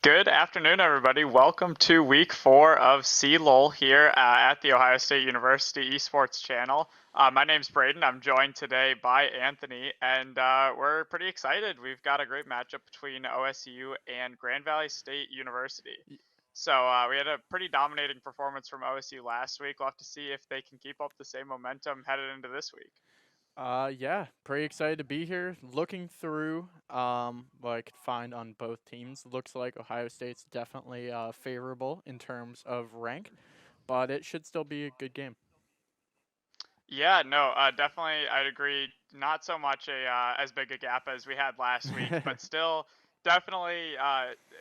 Good afternoon, everybody. Welcome to week 4 of CLOL here at the Ohio State University Esports channel. My name's Braden. I'm joined today by Anthony, and we're pretty excited. We've got a great matchup between OSU and Grand Valley State University. So we had a pretty dominating performance from OSU last week. We'll have to see if they can keep up the same momentum headed into this week. Yeah, pretty excited to be here. Looking through what I could find on both teams. Looks like Ohio State's definitely favorable in terms of rank, but it should still be a good game. Yeah, no, definitely, I'd agree. Not so much a as big a gap as we had last week, but still, definitely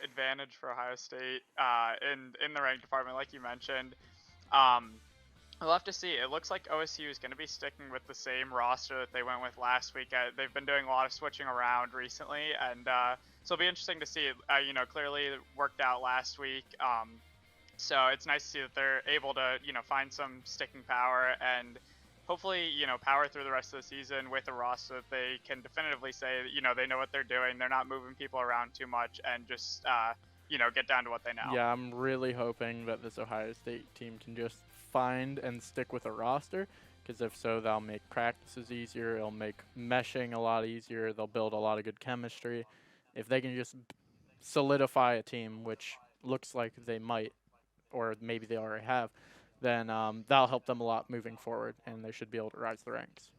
advantage for Ohio State in the rank department, like you mentioned. Um, we'll have to see. It looks like OSU is going to be sticking with the same roster that they went with last week. They've been doing a lot of switching around recently, and so it'll be interesting to see. Clearly it worked out last week. So it's nice to see that they're able to, find some sticking power and hopefully, power through the rest of the season with a roster that they can definitively say that, they know what they're doing. They're not moving people around too much and just, get down to what they know. Yeah, I'm really hoping that this Ohio State team can just find and stick with a roster, because if so, they'll make practices easier. It'll make meshing a lot easier. They'll build a lot of good chemistry. If they can just solidify a team, which looks like they might, or maybe they already have, then that'll help them a lot moving forward, and they should be able to rise the ranks.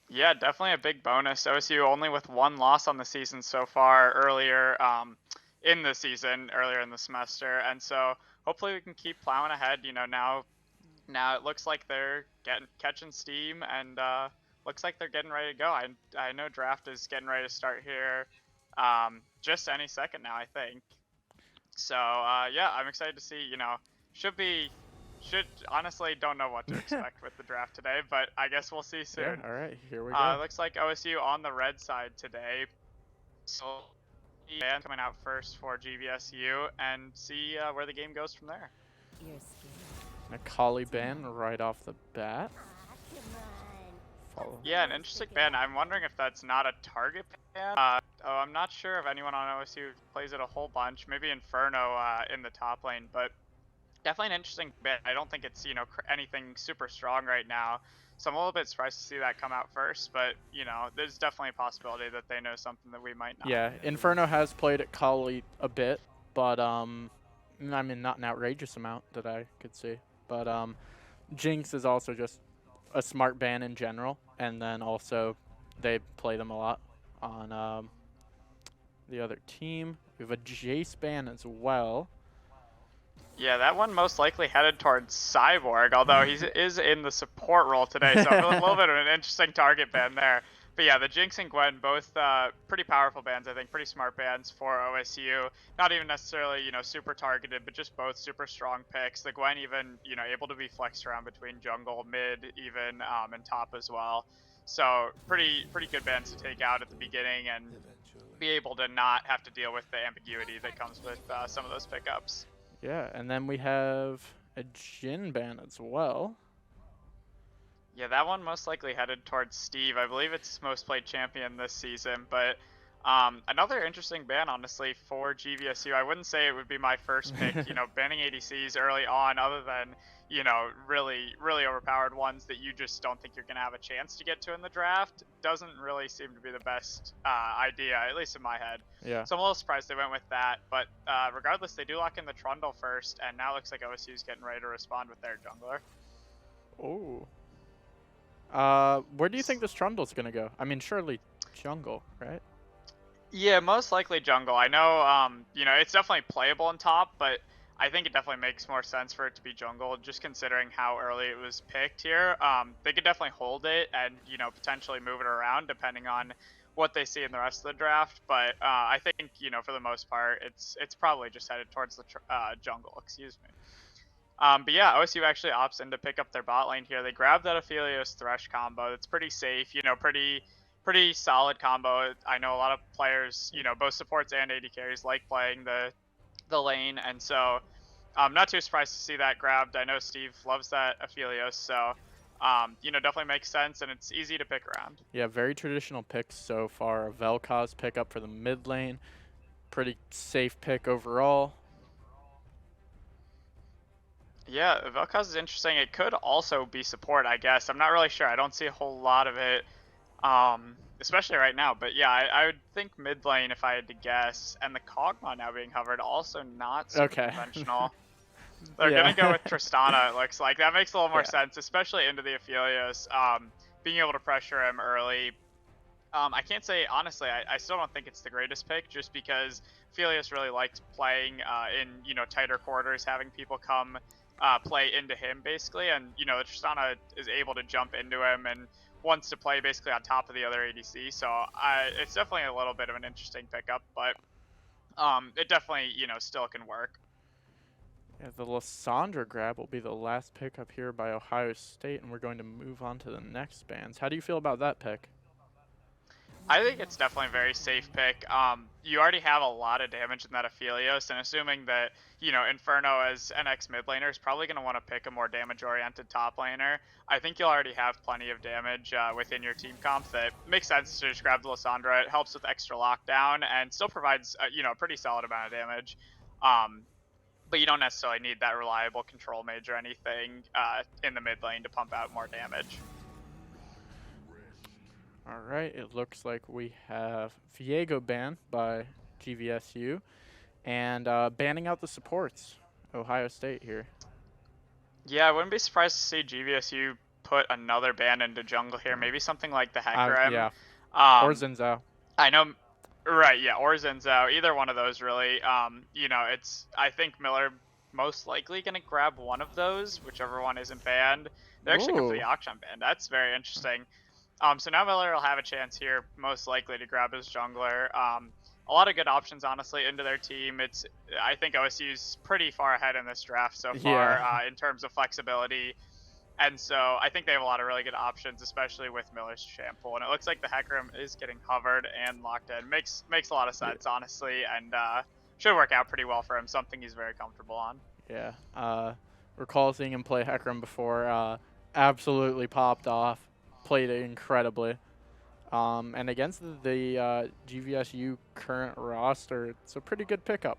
Yeah, definitely a big bonus. OSU only with one loss on the season so far earlier in the season, earlier in the semester. And so hopefully we can keep plowing ahead. Now it looks like they're catching steam and looks like they're getting ready to go. I know draft is getting ready to start here just any second now, I think. So yeah, I'm excited to see. Should honestly don't know what to expect with the draft today, but I guess we'll see soon. Yeah, all right, here we go. Looks like OSU on the red side today. So band coming out first for GVSU and see where the game goes from there. A Collie ban right off the bat. Yeah, an interesting ban. I'm wondering if that's not a target ban. I'm not sure if anyone on OSU plays it a whole bunch. Maybe Inferno in the top lane, but definitely an interesting ban. I don't think it's anything super strong right now, so I'm a little bit surprised to see that come out first. But there's definitely a possibility that they know something that we might not. Yeah, Inferno has played at Collegiate a bit, but I mean, not an outrageous amount that I could see. But Jinx is also just a smart ban in general, and then also they play them a lot on the other team. We have a Jace ban as well. Yeah, that one most likely headed towards Cyborg, although he is in the support role today, so a little bit of an interesting target ban there. But yeah, the Jinx and Gwen, both pretty powerful bans, I think, pretty smart bans for OSU. Not even necessarily, super targeted, but just both super strong picks. The Gwen even, able to be flexed around between jungle, mid, even, and top as well. So pretty good bans to take out at the beginning and be able to not have to deal with the ambiguity that comes with some of those pickups. Yeah, and then we have a Jhin ban as well. Yeah, that one most likely headed towards Steve. I believe it's most played champion this season, but another interesting ban, honestly, for GVSU. I wouldn't say it would be my first pick, banning ADCs early on, other than, really, really overpowered ones that you just don't think you're going to have a chance to get to in the draft, doesn't really seem to be the best idea, at least in my head. Yeah. So I'm a little surprised they went with that, but regardless, they do lock in the Trundle first, and now it looks like OSU's getting ready to respond with their jungler. Oh. Where do you think this Trundle's gonna go? I mean, surely jungle, right? Yeah, most likely jungle. I know, it's definitely playable in top, but I think it definitely makes more sense for it to be jungle, just considering how early it was picked here. They could definitely hold it and, potentially move it around depending on what they see in the rest of the draft. But I think, for the most part, it's probably just headed towards the jungle, excuse me. But yeah, OSU actually opts in to pick up their bot lane here. They grab that Aphelios Thresh combo. It's pretty safe, pretty solid combo. I know a lot of players, both supports and AD carries like playing the lane, and so I'm not too surprised to see that grabbed. I know Steve loves that Aphelios, so definitely makes sense, and it's easy to pick around. Yeah, very traditional picks so far. A Vel'Koz pickup for the mid lane. Pretty safe pick overall. Yeah, Vel'Koz is interesting. It could also be support, I guess. I'm not really sure. I don't see a whole lot of it, especially right now. But yeah, I would think mid lane if I had to guess. And the Kog'Maw now being hovered, also not super Okay. conventional. They're gonna go Yeah. with Tristana. It looks like that makes a little more Yeah. sense, especially into the Aphelios. Being able to pressure him early. I can't say honestly. I still don't think it's the greatest pick, just because Aphelios really liked playing in tighter quarters, having people come play into him basically, and Tristana is able to jump into him and wants to play basically on top of the other ADC. So it's definitely a little bit of an interesting pickup, but it definitely still can work. Yeah, the Lissandra grab will be the last pick up here by Ohio State, and we're going to move on to the next bands. How do you feel about that pick? I think it's definitely a very safe pick. You already have a lot of damage in that Aphelios, and assuming that, Inferno as an ex mid laner is probably going to want to pick a more damage-oriented top laner, I think you'll already have plenty of damage within your team comp that makes sense to just grab the Lissandra. It helps with extra lockdown and still provides, a pretty solid amount of damage. Um, but you don't necessarily need that reliable control mage or anything in the mid lane to pump out more damage. All right, it looks like we have Viego banned by GVSU, and banning out the supports. Ohio State here. Yeah, I wouldn't be surprised to see GVSU put another ban into jungle here. Maybe something like the Hecarim. Yeah, or Um, Zinzao. I know, right? Yeah, or Zinzao. Either one of those, really. It's I think Miller most likely gonna grab one of those, whichever one isn't banned. They actually come for the Ooh. Akshan ban. That's very interesting. So now Miller will have a chance here, most likely to grab his jungler. A lot of good options, honestly, into their team. I think OSU's pretty far ahead in this draft so Yeah. far in terms of flexibility. And so I think they have a lot of really good options, especially with Miller's shampoo. And it looks like the Hecarim is getting hovered and locked in. Makes a lot of Yeah. sense, honestly, and should work out pretty well for him. Something he's very comfortable on. Yeah. Recall seeing him play Hecarim before. Absolutely popped off. Played it incredibly. And against the GVSU current roster, it's a pretty good pickup.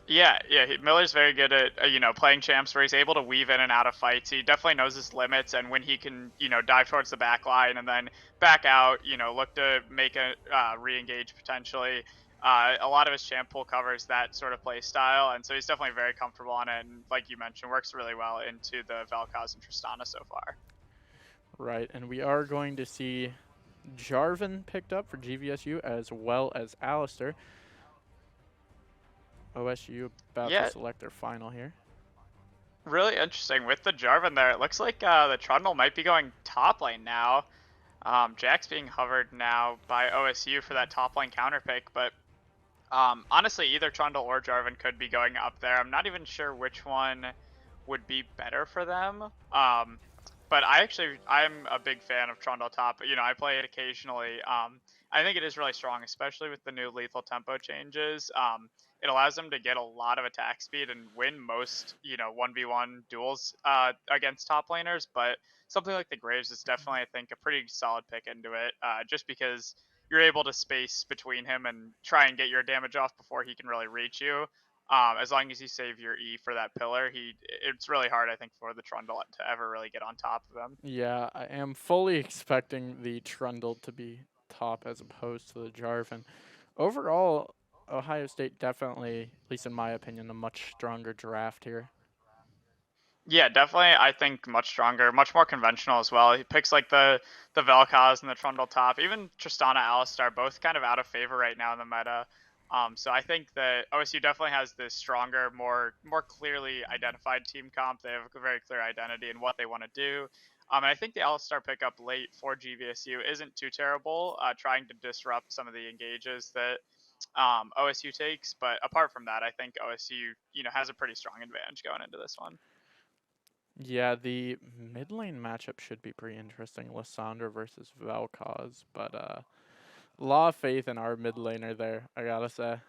Yeah, Miller's very good at playing champs where he's able to weave in and out of fights. He definitely knows his limits, and when he can dive towards the back line and then back out, look to make a re-engage potentially. A lot of his champ pool covers that sort of play style, and so he's definitely very comfortable on it. And like you mentioned, works really well into the Vel'Koz and Tristana so far. Right, and we are going to see Jarvan picked up for GVSU as well as Alistair. OSU about to Yeah, select their final here. really interesting with the Jarvan there. It looks like the Trundle might be going top lane now. Jack's being hovered now by OSU for that top lane counter pick, but honestly, either Trundle or Jarvan could be going up there. I'm not even sure which one would be better for them. But I'm a big fan of Trundle top. I play it occasionally. I think it is really strong, especially with the new lethal tempo changes. It allows them to get a lot of attack speed and win most 1v1 duels against top laners. But something like the Graves is definitely, I think, a pretty solid pick into it, just because you're able to space between him and try and get your damage off before he can really reach you. As long as you save your E for that pillar, it's really hard, I think, for the Trundle to ever really get on top of him. Yeah, I am fully expecting the Trundle to be top as opposed to the Jarvan. Overall, Ohio State definitely, at least in my opinion, a much stronger draft here. Yeah, definitely. I think much stronger, much more conventional as well. He picks like the Vel'Koz and the Trundle top, even Tristana Alistar, both kind of out of favor right now in the meta. So I think that OSU definitely has this stronger, more clearly identified team comp. They have a very clear identity in what they want to do. And I think the Alistar pickup late for GVSU isn't too terrible, trying to disrupt some of the engages that OSU takes. But apart from that, I think OSU has a pretty strong advantage going into this one. Yeah, the mid lane matchup should be pretty interesting. Lissandra versus Vel'Koz, but a lot of faith in our mid laner there, I gotta say.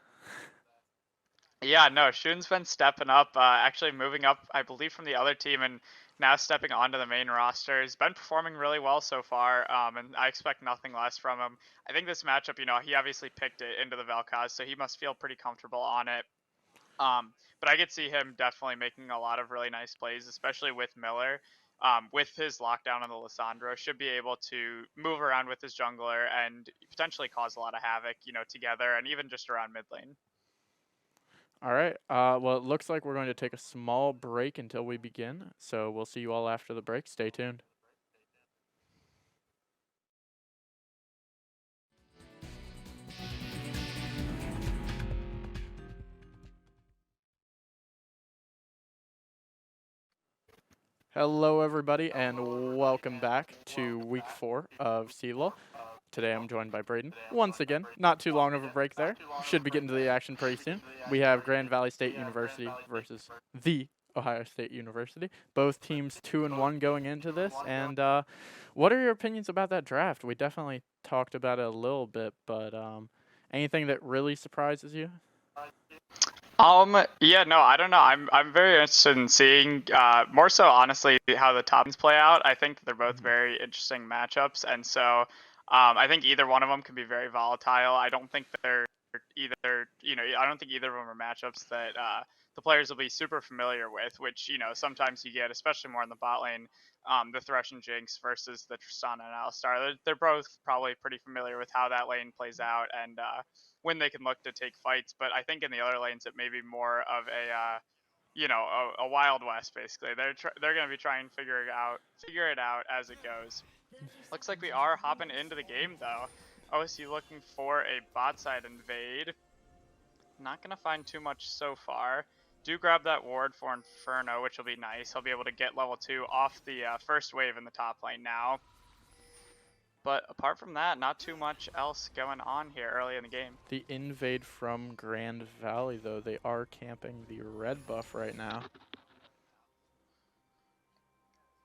Yeah, no, Shun's been stepping up, actually moving up, I believe, from the other team and now stepping onto the main roster. He's been performing really well so far, and I expect nothing less from him. I think this matchup, he obviously picked it into the Vel'Koz, so he must feel pretty comfortable on it. But I could see him definitely making a lot of really nice plays, especially with Miller. With his lockdown on the Lissandro, should be able to move around with his jungler and potentially cause a lot of havoc, together and even just around mid lane. All right. Well, it looks like we're going to take a small break until we begin. So we'll see you all after the break. Stay tuned. Hello, everybody, and welcome back to week 4 of CLOL. Today I'm joined by Braden. Once again, not too long of a break there. Should be getting to the action pretty soon. We have Grand Valley State University versus the Ohio State University. Both teams 2-1 going into this. And what are your opinions about that draft? We definitely talked about it a little bit, but anything that really surprises you? Yeah, no, I don't know. I'm very interested in seeing, more so honestly, how the top ones play out. I think they're both very interesting matchups, and so I think either one of them can be very volatile. I don't think they're either, I don't think either of them are matchups that the players will be super familiar with, which, sometimes you get, especially more in the bot lane, the Thresh and Jinx versus the Tristana and Alistar. They're both probably pretty familiar with how that lane plays out, and when they can look to take fights. But I think in the other lanes it may be more of a Wild West basically. They're going to be trying to figure it out as it goes. Looks like we are hopping into the game though. OSU looking for a bot side invade. Not going to find too much so far. Do grab that ward for Inferno, which will be nice. He'll be able to get level 2 off the first wave in the top lane now. But apart from that, not too much else going on here early in the game. The invade from Grand Valley, though, they are camping the red buff right now.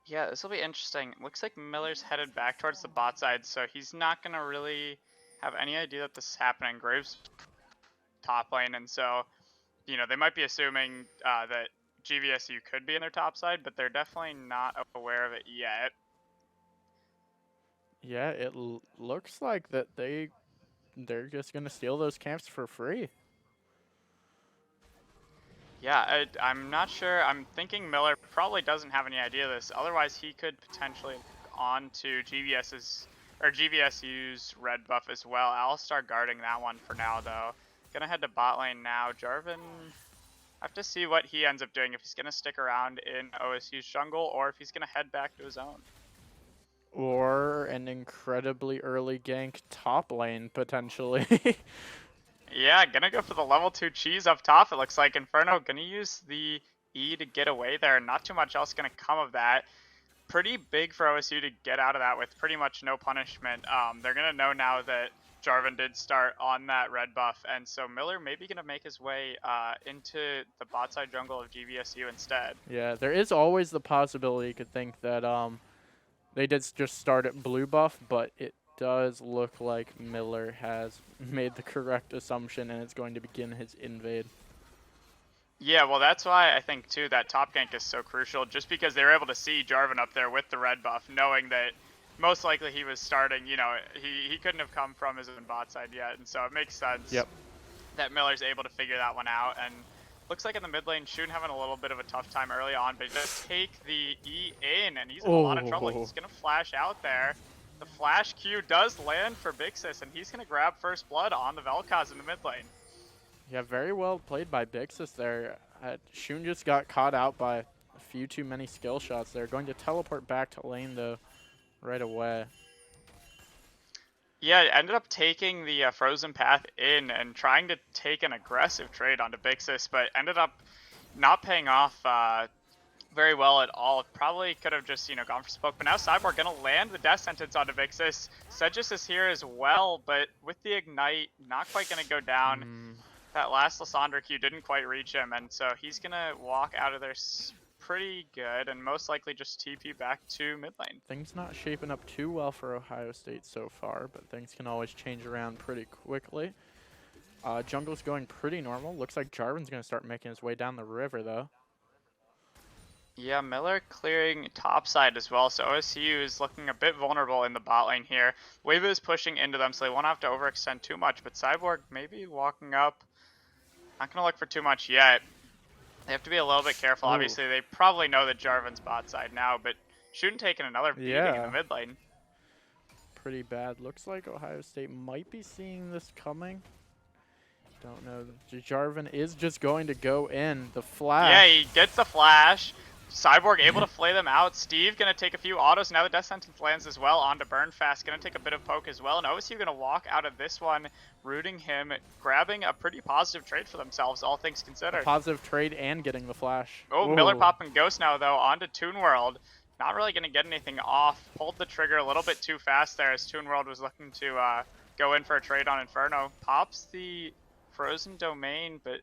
Yeah, this will be interesting. Looks like Miller's headed back towards the bot side, so he's not going to really have any idea that this is happening. Graves top lane, and so, they might be assuming that GVSU could be in their top side, but they're definitely not aware of it yet. Yeah, it looks like that they're just going to steal those camps for free. Yeah, I'm not sure. I'm thinking Miller probably doesn't have any idea of this. Otherwise, he could potentially on to GVSU's red buff as well. Alistar guarding that one for now, though. Gonna head to bot lane now. Jarvan, I have to see what he ends up doing. If he's gonna stick around in OSU's jungle, or if he's gonna head back to his own. Or an incredibly early gank top lane, potentially. Yeah, gonna go for the level 2 cheese up top, it looks like. Inferno gonna use the E to get away there. Not too much else gonna come of that. Pretty big for OSU to get out of that with pretty much no punishment. They're gonna know now that Jarvan did start on that red buff, and so Miller may be gonna make his way into the bot side jungle of GVSU instead. Yeah, there is always the possibility you could think that they did just start at blue buff, but it does look like Miller has made the correct assumption and it's going to begin his invade. Yeah, well, that's why I think, too, that top gank is so crucial, just because they were able to see Jarvan up there with the red buff, knowing that most likely he was starting, he couldn't have come from his own bot side yet, and so it makes sense that Miller's able to figure that one out, and looks like in the mid lane, Shun having a little bit of a tough time early on, but he does take the E in, and he's in a lot of trouble. He's going to flash out there. The flash Q does land for Bixis, and he's going to grab first blood on the Vel'Koz in the mid lane. Yeah, very well played by Bixis there. Shun just got caught out by a few too many skill shots. They're going to teleport back to lane, though, right away. Yeah, ended up taking the frozen path in and trying to take an aggressive trade onto Bixis, but ended up not paying off very well at all. Probably could have just, gone for smoke, but now Cyborg gonna land the death sentence onto Vixis. Sedgis is here as well, but with the ignite, not quite gonna go down. That last Lissandra Q didn't quite reach him, and so he's gonna walk out of there pretty good and most likely just TP back to mid lane. Things not shaping up too well for Ohio State so far, but things can always change around pretty quickly. Jungle's going pretty normal. Looks like Jarvan's gonna start making his way down the river, though. Yeah, Miller clearing top side as well, so OSU is looking a bit vulnerable in the bot lane here. Wave is pushing into them, so they won't have to overextend too much, but Cyborg maybe walking up. Not going to look for too much yet. They have to be a little bit careful. Ooh. Obviously, they probably know that Jarvan's bot side now, but shouldn't taking another beating in the Yeah, mid lane. pretty bad. Looks like Ohio State might be seeing this coming. Don't know. Jarvan is just going to go in. The Yeah, flash. he gets the flash. Cyborg able to flay them out. Steve gonna take a few autos. Now the death sentence lands as well onto Burnfast. Gonna take a bit of poke as well. And OSU gonna walk out of this one, rooting him, grabbing a pretty positive trade for themselves, all things A considered. positive trade and getting the flash. Oh, Miller Ooh. popping Ghost now though onto Toon World. Not really gonna get anything off. Pulled the trigger a little bit too fast there as Toon World was looking to go in for a trade on Inferno. Pops the Frozen Domain, but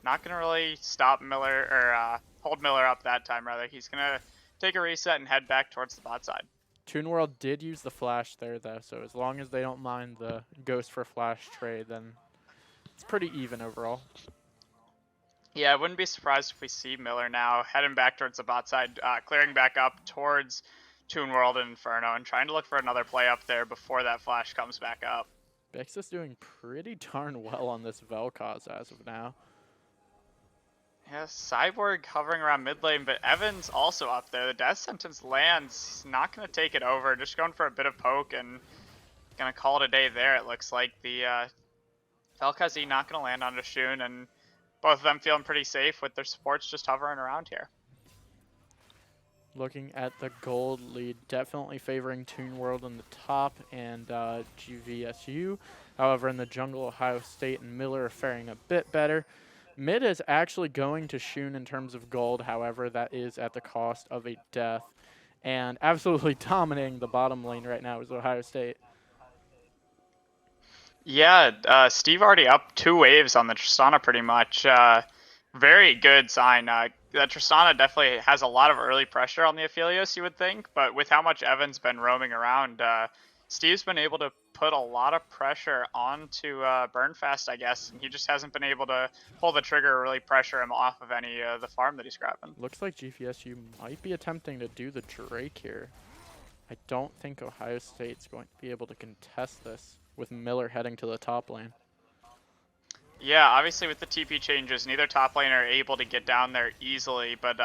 not going to really stop Miller, or hold Miller up that time, rather. He's going to take a reset and head back towards the bot side. Toon World did use the flash there, though, so as long as they don't mind the Ghost for Flash trade, then it's pretty even overall. Yeah, I wouldn't be surprised if we see Miller now heading back towards the bot side, clearing back up towards Toon World and Inferno, and trying to look for another play up there before that flash comes back up. Bex is doing pretty darn well on this Vel'Koz as of now. Yeah, Cyborg hovering around mid lane, but Evan's also up there. The death sentence lands. He's not going to take it over. Just going for a bit of poke and going to call it a day there. It looks like the Vel'Koz not going to land on Shun, and both of them feeling pretty safe with their supports just hovering around here. Looking at the gold lead, definitely favoring Toon World in the top and GVSU. However, in the jungle, Ohio State and Miller are faring a bit better. Mid is actually going to Shun in terms of gold, however, that is at the cost of a death. And absolutely dominating the bottom lane right now is Ohio State. Yeah, Steve already up 2 waves on the Tristana pretty much. Very good sign. The Tristana definitely has a lot of early pressure on the Aphelios, you would think, but with how much Evan's been roaming around, Steve's been able to put a lot of pressure onto Burnfast, I guess, and he just hasn't been able to pull the trigger or really pressure him off of any of the farm that he's grabbing. Looks like GVSU might be attempting to do the Drake here. I don't think Ohio State's going to be able to contest this with Miller heading to the top lane. Yeah, obviously with the TP changes, neither top lane are able to get down there easily, but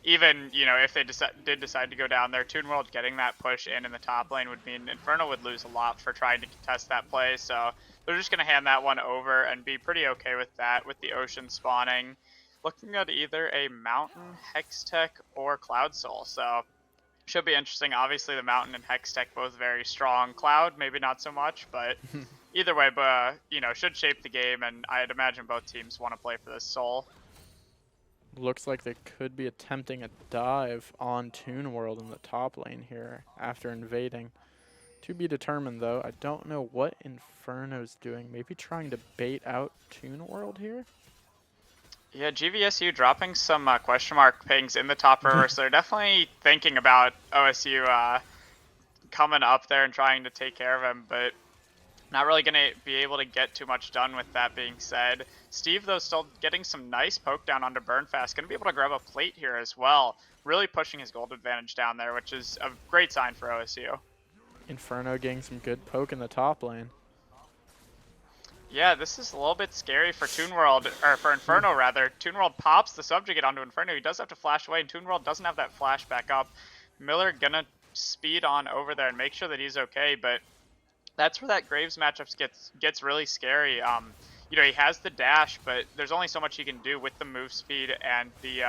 even, if they did decide to go down there, Toon World getting that push in the top lane would mean Inferno would lose a lot for trying to contest that play, so they're just going to hand that one over and be pretty okay with that, with the Ocean spawning. Looking at either a Mountain, Hextech, or Cloud Soul, so should be interesting. Obviously the Mountain and Hextech both very strong. Cloud, maybe not so much, but either way, should shape the game, and I'd imagine both teams want to play for this Soul. Looks like they could be attempting a dive on Toon World in the top lane here after invading. To be determined, though. I don't know what Inferno's doing. Maybe trying to bait out Toon World here? Yeah, GVSU dropping some question mark pings in the top river, so they're definitely thinking about OSU coming up there and trying to take care of him, but not really going to be able to get too much done with that being said. Steve, though, still getting some nice poke down onto Burnfast. Going to be able to grab a plate here as well. Really pushing his gold advantage down there, which is a great sign for OSU. Inferno getting some good poke in the top lane. Yeah, this is a little bit scary for Toon World, or for Inferno rather. Toon World pops the subjugate onto Inferno. He does have to flash away, and Toon World doesn't have that flash back up. Miller gonna speed on over there and make sure that he's okay, but that's where that Graves matchup gets really scary. He has the dash, but there's only so much he can do with the move speed and the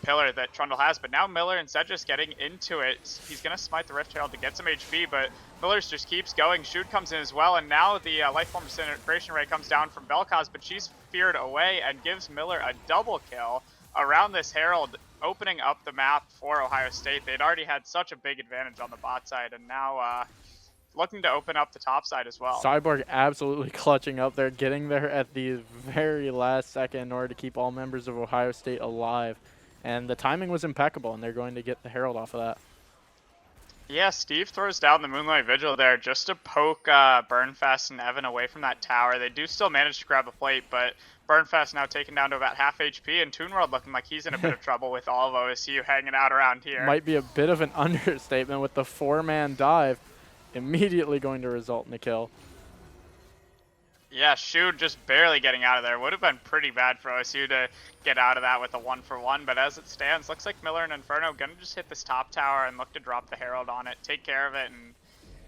pillar that Trundle has. But now Miller, instead just getting into it, he's gonna smite the Rift Herald to get some HP, but Miller's just keeps going. Shoot comes in as well, and now the Lifeform Disintegration Ray comes down from Vel'Koz, but she's feared away and gives Miller a double kill around this Herald, opening up the map for Ohio State. They'd already had such a big advantage on the bot side, and now looking to open up the top side as well. Cyborg absolutely clutching up there, getting there at the very last second in order to keep all members of Ohio State alive. And the timing was impeccable, and they're going to get the Herald off of that. Yeah, Steve throws down the Moonlight Vigil there just to poke Burnfast and Evan away from that tower. They do still manage to grab a plate, but Burnfast now taken down to about half HP, and Toon World looking like he's in a bit of trouble with all of OSU hanging out around here. Might be a bit of an understatement with the 4-man dive immediately going to result in a kill. Yeah, Shun just barely getting out of there. Would have been pretty bad for OSU to get out of that with a 1-for-1, but as it stands, looks like Miller and Inferno gonna just hit this top tower and look to drop the Herald on it, take care of it, and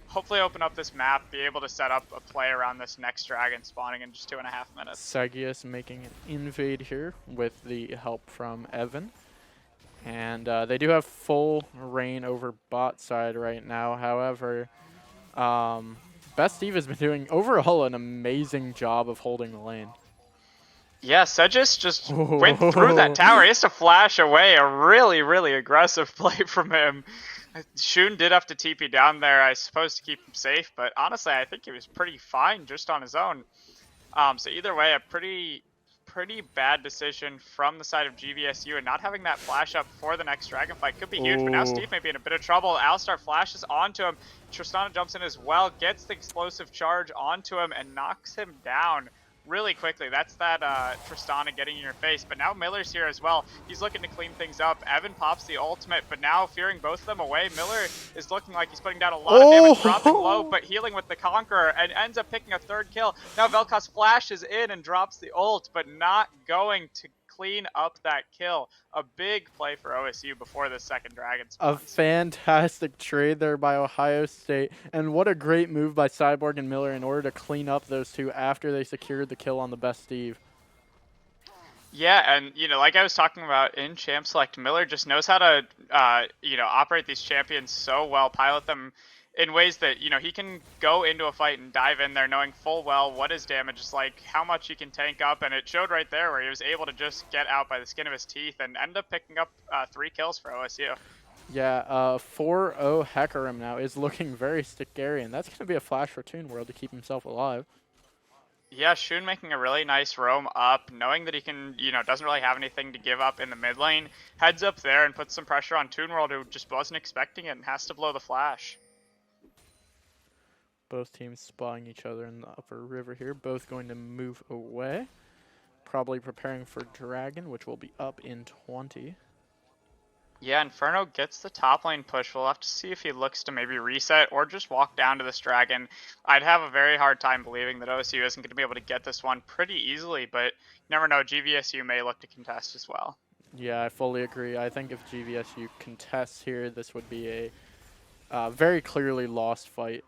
hopefully open up this map, be able to set up a play around this next dragon spawning in just 2.5 minutes. Sagius making an invade here with the help from Evan. And they do have full reign over bot side right now. However, Best Steve has been doing overall an amazing job of holding the lane. Yeah, Sedgis just went through that tower. He has to flash away. A really, really aggressive play from him. Shun did have to TP down there, I suppose, to keep him safe. But honestly, I think he was pretty fine just on his own. So either way, a pretty bad decision from the side of GVSU, and not having that flash up for the next dragon fight could be huge. But now Steve may be in a bit of trouble. Alistar flashes onto him. Tristana jumps in as well, gets the explosive charge onto him, and knocks him down really quickly. That's that Tristana getting in your face. But now Miller's here as well. He's looking to clean things up. Evan pops the ultimate, but now fearing both of them away, Miller is looking like he's putting down a lot of damage, dropping low, but healing with the Conqueror, and ends up picking a third kill. Now Vel'Koz flashes in and drops the ult, but not going to clean up that kill. A big play for OSU before the second dragon spawns. A fantastic trade there by Ohio State, and what a great move by Cyborg and Miller in order to clean up those two after they secured the kill on the Best Steve. Yeah, and like I was talking about in Champ Select, Miller just knows how to operate these champions so well, pilot them in ways that he can go into a fight and dive in there knowing full well what his damage is like, how much he can tank up, and it showed right there where he was able to just get out by the skin of his teeth and end up picking up 3 kills for OSU. Yeah, 4-0 Hecarim now is looking very scary, and that's going to be a flash for Toon World to keep himself alive. Yeah, Shun making a really nice roam up, knowing that he can, doesn't really have anything to give up in the mid lane, heads up there and puts some pressure on Toon World, who just wasn't expecting it and has to blow the flash. Both teams spawning each other in the upper river here, both going to move away. Probably preparing for Dragon, which will be up in 20. Yeah, Inferno gets the top lane push. We'll have to see if he looks to maybe reset or just walk down to this Dragon. I'd have a very hard time believing that OSU isn't going to be able to get this one pretty easily, but you never know, GVSU may look to contest as well. Yeah, I fully agree. I think if GVSU contests here, this would be a very clearly lost fight.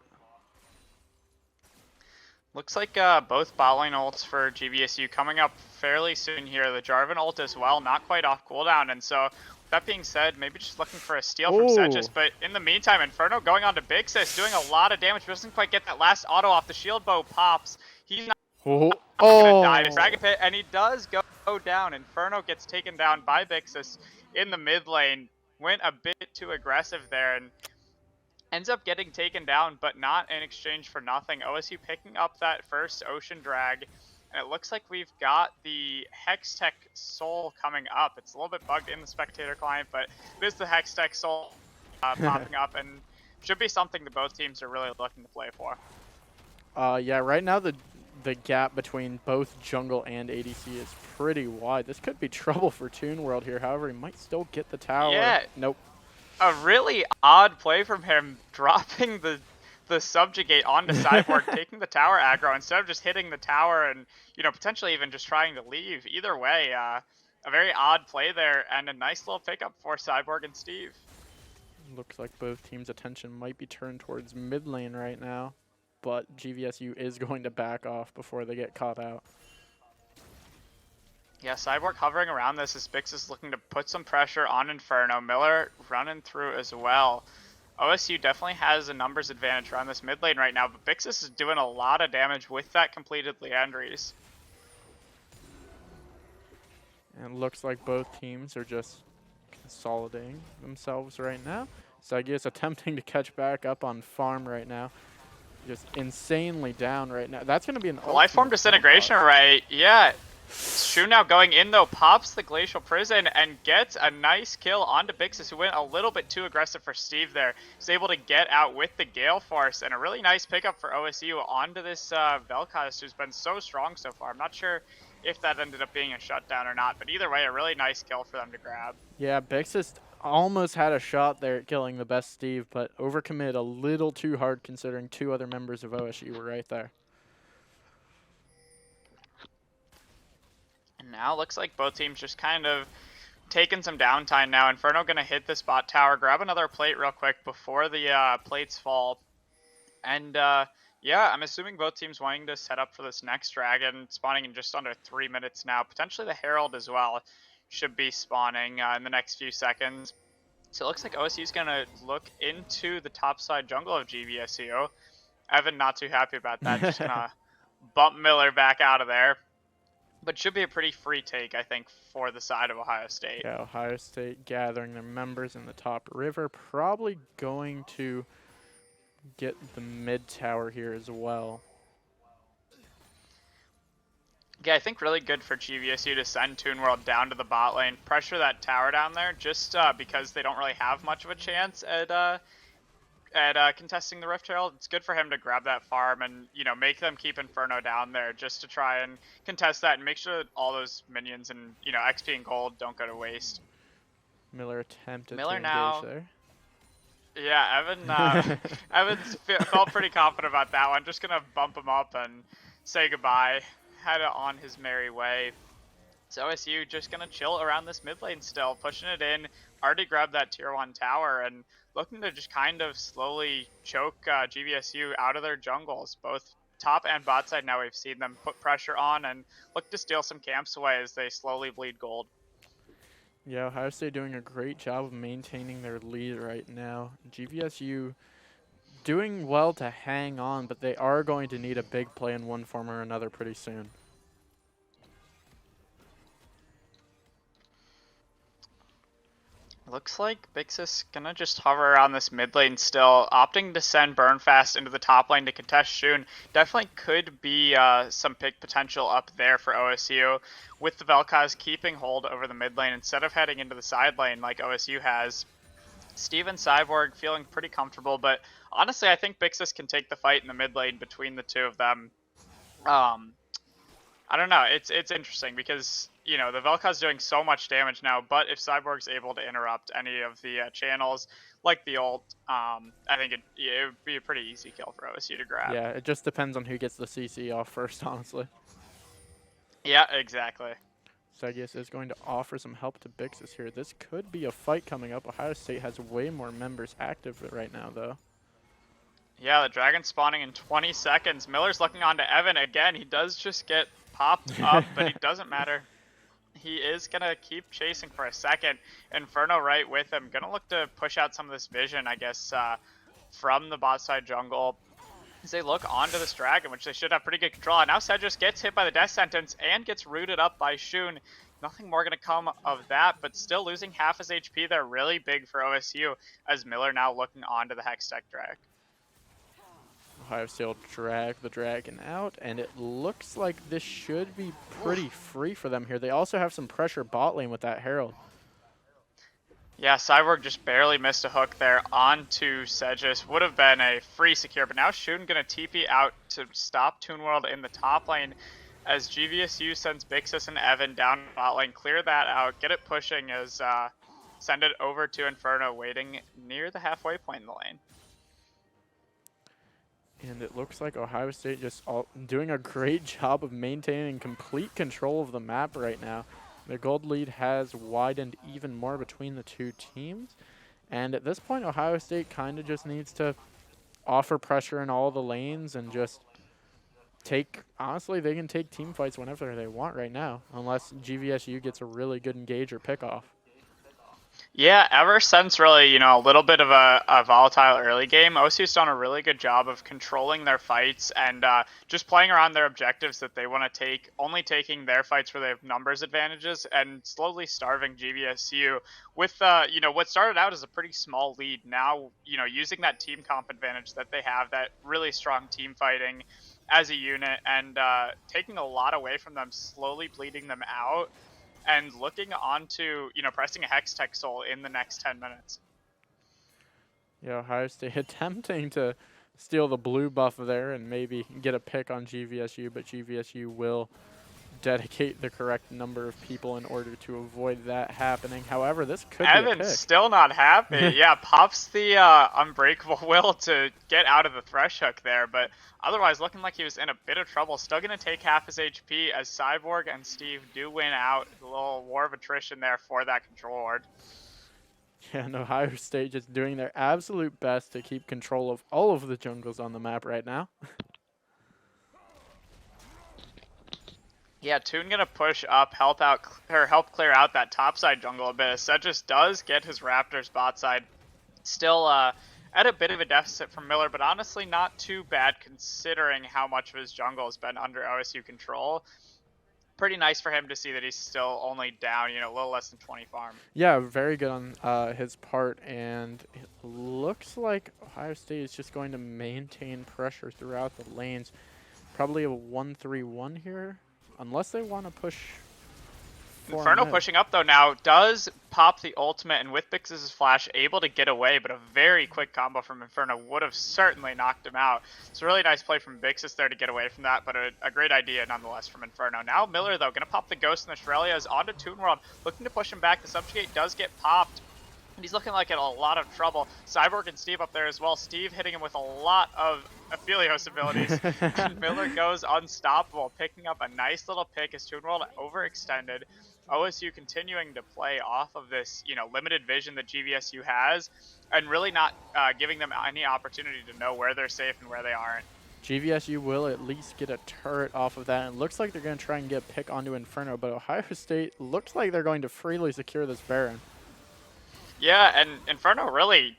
Looks like both bot lane ults for GVSU coming up fairly soon here. The Jarvan ult as well, not quite off cooldown, and so that being said, maybe just looking for a steal from Sedgis, but in the meantime, Inferno going on to Big Sis, doing a lot of damage, but doesn't quite get that last auto off. The shield bow pops. He's not gonna die to Dragon Pit, and he does go down. Inferno gets taken down by Big Sis in the mid lane. Went a bit too aggressive there, and ends up getting taken down, but not in exchange for nothing. OSU picking up that first Ocean Drag, and it looks like we've got the Hextech Soul coming up. It's a little bit bugged in the spectator client, but it is the Hextech Soul popping up, and should be something that both teams are really looking to play for. Yeah, right now the gap between both jungle and ADC is pretty wide. This could be trouble for Toon World here. However, he might still get the tower. Yeah. Nope. A really odd play from him, dropping the subjugate onto Cyborg, taking the tower aggro instead of just hitting the tower and potentially even just trying to leave. Either way, a very odd play there and a nice little pickup for Cyborg and Steve. Looks like both teams' attention might be turned towards mid lane right now, but GVSU is going to back off before they get caught out. Yeah, Cyborg hovering around this as Bix is looking to put some pressure on Inferno. Miller running through as well. OSU definitely has a numbers advantage around this mid lane right now, but Bixis is doing a lot of damage with that completed Leandries. And it looks like both teams are just consolidating themselves right now. Sagius attempting to catch back up on farm right now. Just insanely down right now. That's going to be an Lifeform Disintegration, right? Yeah. Shu now going in though, pops the Glacial Prison and gets a nice kill onto Bixus, who went a little bit too aggressive for Steve there. He's able to get out with the Gale Force, and a really nice pickup for OSU onto this Vel'Koz, who's been so strong so far. I'm not sure if that ended up being a shutdown or not, but either way, a really nice kill for them to grab. Yeah, Bixus almost had a shot there at killing the best Steve, but overcommitted a little too hard considering 2 other members of OSU were right there. And now looks like both teams just kind of taking some downtime now. Inferno gonna hit this bot tower, grab another plate real quick before the plates fall. And yeah, I'm assuming both teams wanting to set up for this next dragon, spawning in just under 3 minutes now. Potentially the Herald as well should be spawning in the next few seconds. So it looks like OSU's gonna look into the top side jungle of GVSU. Evan not too happy about that, just gonna bump Miller back out of there. But should be a pretty free take, I think, for the side of Ohio State. Yeah, Ohio State gathering their members in the top river, probably going to get the mid tower here as well. Yeah, I think really good for GVSU to send Toon World down to the bot lane, pressure that tower down there, just because they don't really have much of a chance at contesting the Rift Herald. It's good for him to grab that farm and, you know, make them keep Inferno down there just to try and contest that and make sure that all those minions and, you know, XP and gold don't go to waste. Miller attempted Miller to now, engage there. Yeah, Evan's felt pretty confident about that one. Just gonna bump him up and say goodbye. Had it on his merry way. So OSU just gonna chill around this mid lane still, pushing it in. Already grabbed that tier 1 tower and looking to just kind of slowly choke GVSU out of their jungles. Both top and bot side now we've seen them put pressure on and look to steal some camps away as they slowly bleed gold. Yeah, Ohio State doing a great job of maintaining their lead right now. GVSU doing well to hang on, but they are going to need a big play in one form or another pretty soon. Looks like Bixus gonna just hover around this mid lane still, opting to send Burnfast into the top lane to contest Shun. Definitely could be some pick potential up there for OSU, with the Vel'Koz keeping hold over the mid lane instead of heading into the side lane like OSU has. Steve and Cyborg feeling pretty comfortable, but honestly I think Bixus can take the fight in the mid lane between the two of them. I don't know. It's interesting because, you know, the Vel'Koz doing so much damage now, but if Cyborg's able to interrupt any of the channels, like the ult, I think it would be a pretty easy kill for OSU to grab. Yeah, it just depends on who gets the CC off first, honestly. Yeah, exactly. Segius is going to offer some help to Bixus here. This could be a fight coming up. Ohio State has way more members active right now, though. Yeah, the dragon spawning in 20 seconds. Miller's looking on to Evan again. He does just get popped up, but it doesn't matter. He is going to keep chasing for a second. Inferno right with him. Going to look to push out some of this vision, I guess, from the bot side jungle as they look onto this dragon, which they should have pretty good control on. Now Cedrus gets hit by the death sentence and gets rooted up by Shun. Nothing more going to come of that, but still losing half his HP there. Really big for OSU as Miller now looking onto the Hextech Drag. Ohio State will drag the dragon out, and it looks like this should be pretty free for them here. They also have some pressure bot lane with that Herald. Yeah, Cyborg just barely missed a hook there onto Cedrus. Would have been a free secure, but now Shun gonna TP out to stop Toon World in the top lane as GVSU sends Bixus and Evan down bot lane. Clear that out, get it pushing as send it over to Inferno waiting near the halfway point in the lane. And it looks like Ohio State just doing a great job of maintaining complete control of the map right now. The gold lead has widened even more between the two teams. And at this point, Ohio State kind of just needs to offer pressure in all the lanes and just honestly, they can take team fights whenever they want right now, unless GVSU gets a really good engage or pick off. Yeah, ever since really, a little bit of a volatile early game, OSU's done a really good job of controlling their fights and just playing around their objectives that they want to take, only taking their fights where they have numbers advantages and slowly starving GVSU with, what started out as a pretty small lead. Now, using that team comp advantage that they have, that really strong team fighting as a unit and taking a lot away from them, slowly bleeding them out and looking onto, pressing a Hex Tech Soul in the next 10 minutes. Yeah, Ohio State attempting to steal the blue buff there and maybe get a pick on GVSU, but GVSU will dedicate the correct number of people in order to avoid that happening. However, this could be a Evan's pick. still not happy. Yeah, pops the Unbreakable Will to get out of the Thresh Hook there, but otherwise looking like he was in a bit of trouble. Still going to take half his HP as Cyborg and Steve do win out. A little war of attrition there for that control ward. Yeah, and Ohio State just doing their absolute best to keep control of all of the jungles on the map right now. Yeah, Toon gonna push up, help clear out that topside jungle a bit. Sedges does get his Raptors bot side. Still at a bit of a deficit from Miller, but honestly not too bad considering how much of his jungle has been under OSU control. Pretty nice for him to see that he's still only down, a little less than 20 farm. Yeah, very good on his part, and it looks like Ohio State is just going to maintain pressure throughout the lanes. Probably a 1-3-1 here, unless they want to push. Inferno pushing up though now, does pop the ultimate, and with Bix's flash able to get away, but a very quick combo from Inferno would have certainly knocked him out. It's a really nice play from Bixis there to get away from that, but a great idea nonetheless from Inferno. Now Miller though, gonna pop the Ghost and the Shurelias onto Toon World, looking to push him back. The Subjugate does get popped, and he's looking like in a lot of trouble. Cyborg and Steve up there as well. Steve hitting him with a lot of Aphelios abilities. And Miller goes unstoppable, picking up a nice little pick as Toon World overextended. OSU continuing to play off of this, limited vision that GVSU has, and really not giving them any opportunity to know where they're safe and where they aren't. GVSU will at least get a turret off of that, and it looks like they're going to try and get a pick onto Inferno, but Ohio State looks like they're going to freely secure this Baron. Yeah, and Inferno really,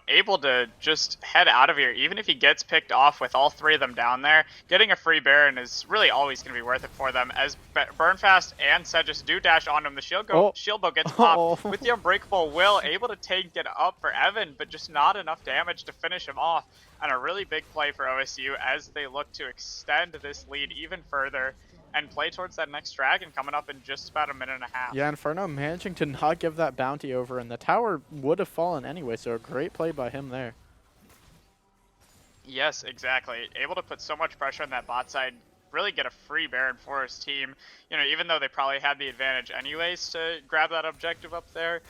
able to just head out of here. Even if he gets picked off with all three of them down there, getting a free Baron is really always going to be worth it for them. As Burnfast and Sedges do dash on him, the shield bow gets popped with the Unbreakable Will, able to tank it up for Evan, but just not enough damage to finish him off. And a really big play for OSU as they look to extend this lead even further and play towards that next dragon coming up in just about a minute and a half. Yeah, Inferno managing to not give that bounty over, and the tower would have fallen anyway, so a great play by him there. Yes, exactly. Able to put so much pressure on that bot side, really get a free Baron for his team. Even though they probably had the advantage anyways to grab that objective up there,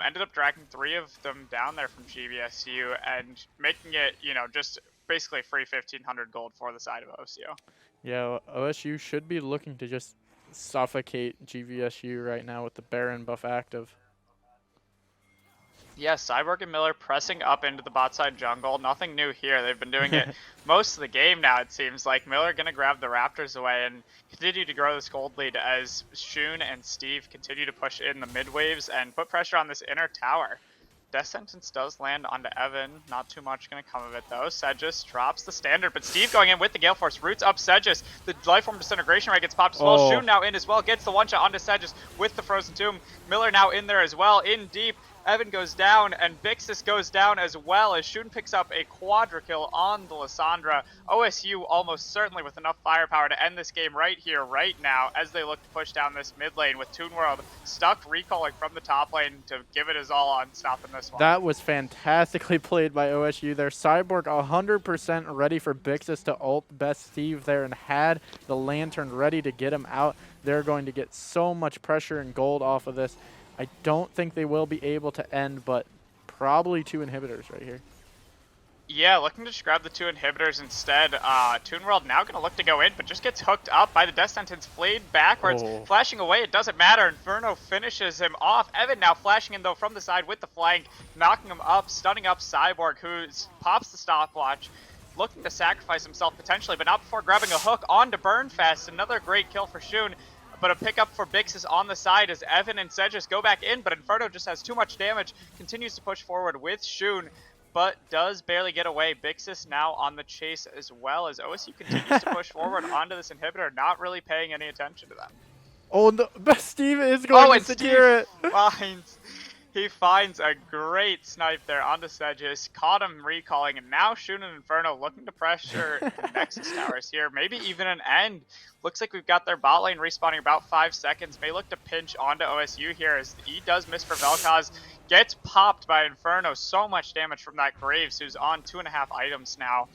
ended up dragging 3 of them down there from GVSU and making it, just basically free 1,500 gold for the side of OSU. Yeah, OSU should be looking to just suffocate GVSU right now with the Baron buff active. Yeah, Cyborg and Miller pressing up into the bot side jungle. Nothing new here. They've been doing it most of the game now, it seems like. Miller going to grab the Raptors away and continue to grow this gold lead as Shun and Steve continue to push in the mid waves and put pressure on this inner tower. Death Sentence does land onto Evan. Not too much going to come of it, though. Sedges drops the standard, but Steve going in with the Gale Force. Roots up Sedges. The Lifeform Disintegration Ray gets popped as well. Shun now in as well. Gets the one-shot onto Sedges with the Frozen Tomb. Miller now in there as well. In deep. Evan goes down, and Bixis goes down as well as Shun picks up a quadra kill on the Lissandra. OSU almost certainly with enough firepower to end this game right here, right now, as they look to push down this mid lane with Toon World stuck recalling from the top lane to give it his all on stopping this one. That was fantastically played by OSU there. Cyborg 100% ready for Bixis to ult best Steve there and had the Lantern ready to get him out. They're going to get so much pressure and gold off of this. I don't think they will be able to end, but probably 2 inhibitors right here. Yeah, looking to just grab the 2 inhibitors instead. Toon World now going to look to go in, but just gets hooked up by the Death Sentence. Flayed backwards, flashing away. It doesn't matter. Inferno finishes him off. Evan now flashing in, though, from the side with the flank, knocking him up, stunning up Cyborg, who pops the stopwatch. Looking to sacrifice himself potentially, but not before grabbing a hook onto Burnfest. Another great kill for Shun. but a pickup for Bixis on the side as Evan and Sedges go back in, but Inferno just has too much damage, continues to push forward with Shun, but does barely get away. Bixis now on the chase as well as OSU continues to push forward onto this inhibitor, not really paying any attention to them. Oh, no, but Steve is going to secure it. He finds a great snipe there onto Sedges, caught him recalling, and now Shun and Inferno looking to pressure the Nexus towers here. Maybe even an end. Looks like we've got their bot lane respawning about 5 seconds. May look to pinch onto OSU here as he does miss for Vel'Koz. Gets popped by Inferno. So much damage from that Graves, who's on 2.5 items now.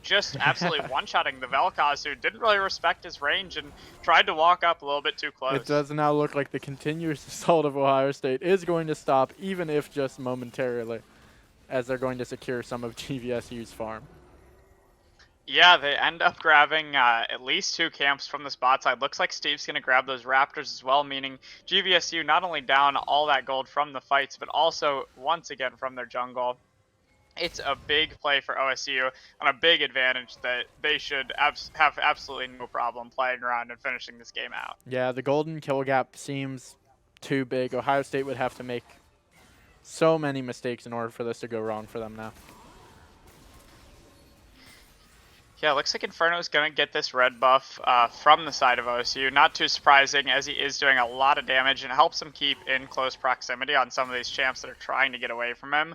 Just absolutely one-shotting the Vel'Koz, who didn't really respect his range and tried to walk up a little bit too close. It does now look like the continuous assault of Ohio State is going to stop, even if just momentarily, as they're going to secure some of GVSU's farm. Yeah, they end up grabbing at least 2 camps from the spot side. Looks like Steve's going to grab those Raptors as well, meaning GVSU not only down all that gold from the fights, but also, once again, from their jungle. It's a big play for OSU and a big advantage that they should have absolutely no problem playing around and finishing this game out. Yeah, the golden kill gap seems too big. Ohio State would have to make so many mistakes in order for this to go wrong for them now. Yeah, looks like Inferno's going to get this red buff from the side of OSU. Not too surprising, as he is doing a lot of damage and helps him keep in close proximity on some of these champs that are trying to get away from him.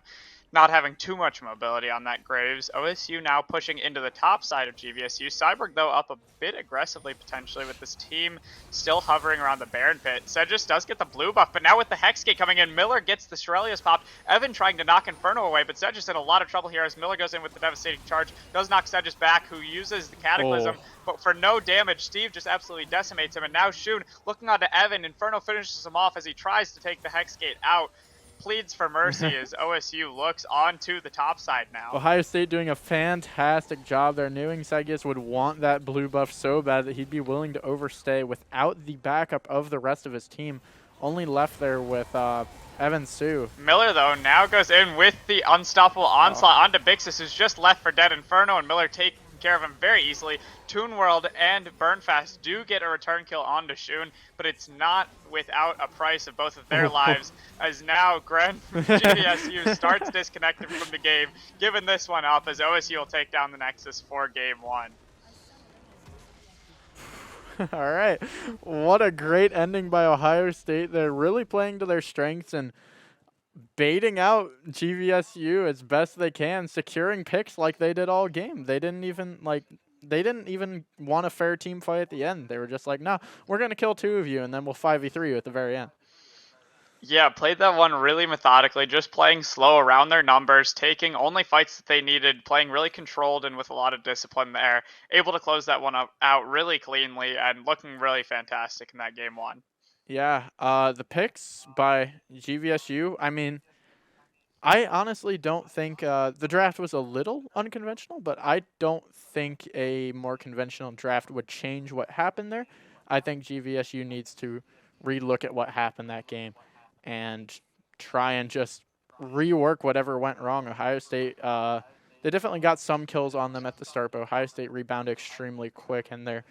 Not having too much mobility on that Graves. OSU now pushing into the top side of GVSU. Cyborg, though, up a bit aggressively, potentially, with this team still hovering around the Baron pit. Sedges does get the blue buff, but now with the Hexgate coming in, Miller gets the Shurelius popped. Evan trying to knock Inferno away, but Sedges in a lot of trouble here as Miller goes in with the devastating charge. Does knock Sedges back, who uses the Cataclysm, but for no damage. Steve just absolutely decimates him, and now Shun looking onto Evan. Inferno finishes him off as he tries to take the Hexgate out. Pleads for mercy as OSU looks onto the top side now. Ohio State doing a fantastic job there. Knowing Segius would want that blue buff so bad that he'd be willing to overstay without the backup of the rest of his team. Only left there with Evan Sue. Miller, though, now goes in with the unstoppable onslaught onto Bixis, who's just left for dead Inferno, and Miller taking care of him very easily. Toon World and Burnfast do get a return kill onto Shun, but it's not without a price of both of their lives, as now Gren from GVSU starts disconnecting from the game, giving this one up as OSU will take down the Nexus for game 1. All right. What a great ending by Ohio State. They're really playing to their strengths and baiting out GVSU as best they can, securing picks like they did all game. They didn't even want a fair team fight at the end. They were just like, no, we're going to kill 2 of you, and then we'll 5v3 you at the very end. Yeah, played that one really methodically, just playing slow around their numbers, taking only fights that they needed, playing really controlled and with a lot of discipline there. Able to close that one out really cleanly and looking really fantastic in that game 1. Yeah, the picks by GVSU, I mean, I honestly don't think the draft was a little unconventional, but I don't think a more conventional draft would change what happened there. I think GVSU needs to relook at what happened that game and try and just rework whatever went wrong. Ohio State, they definitely got some kills on them at the start, but Ohio State rebounded extremely quick, and their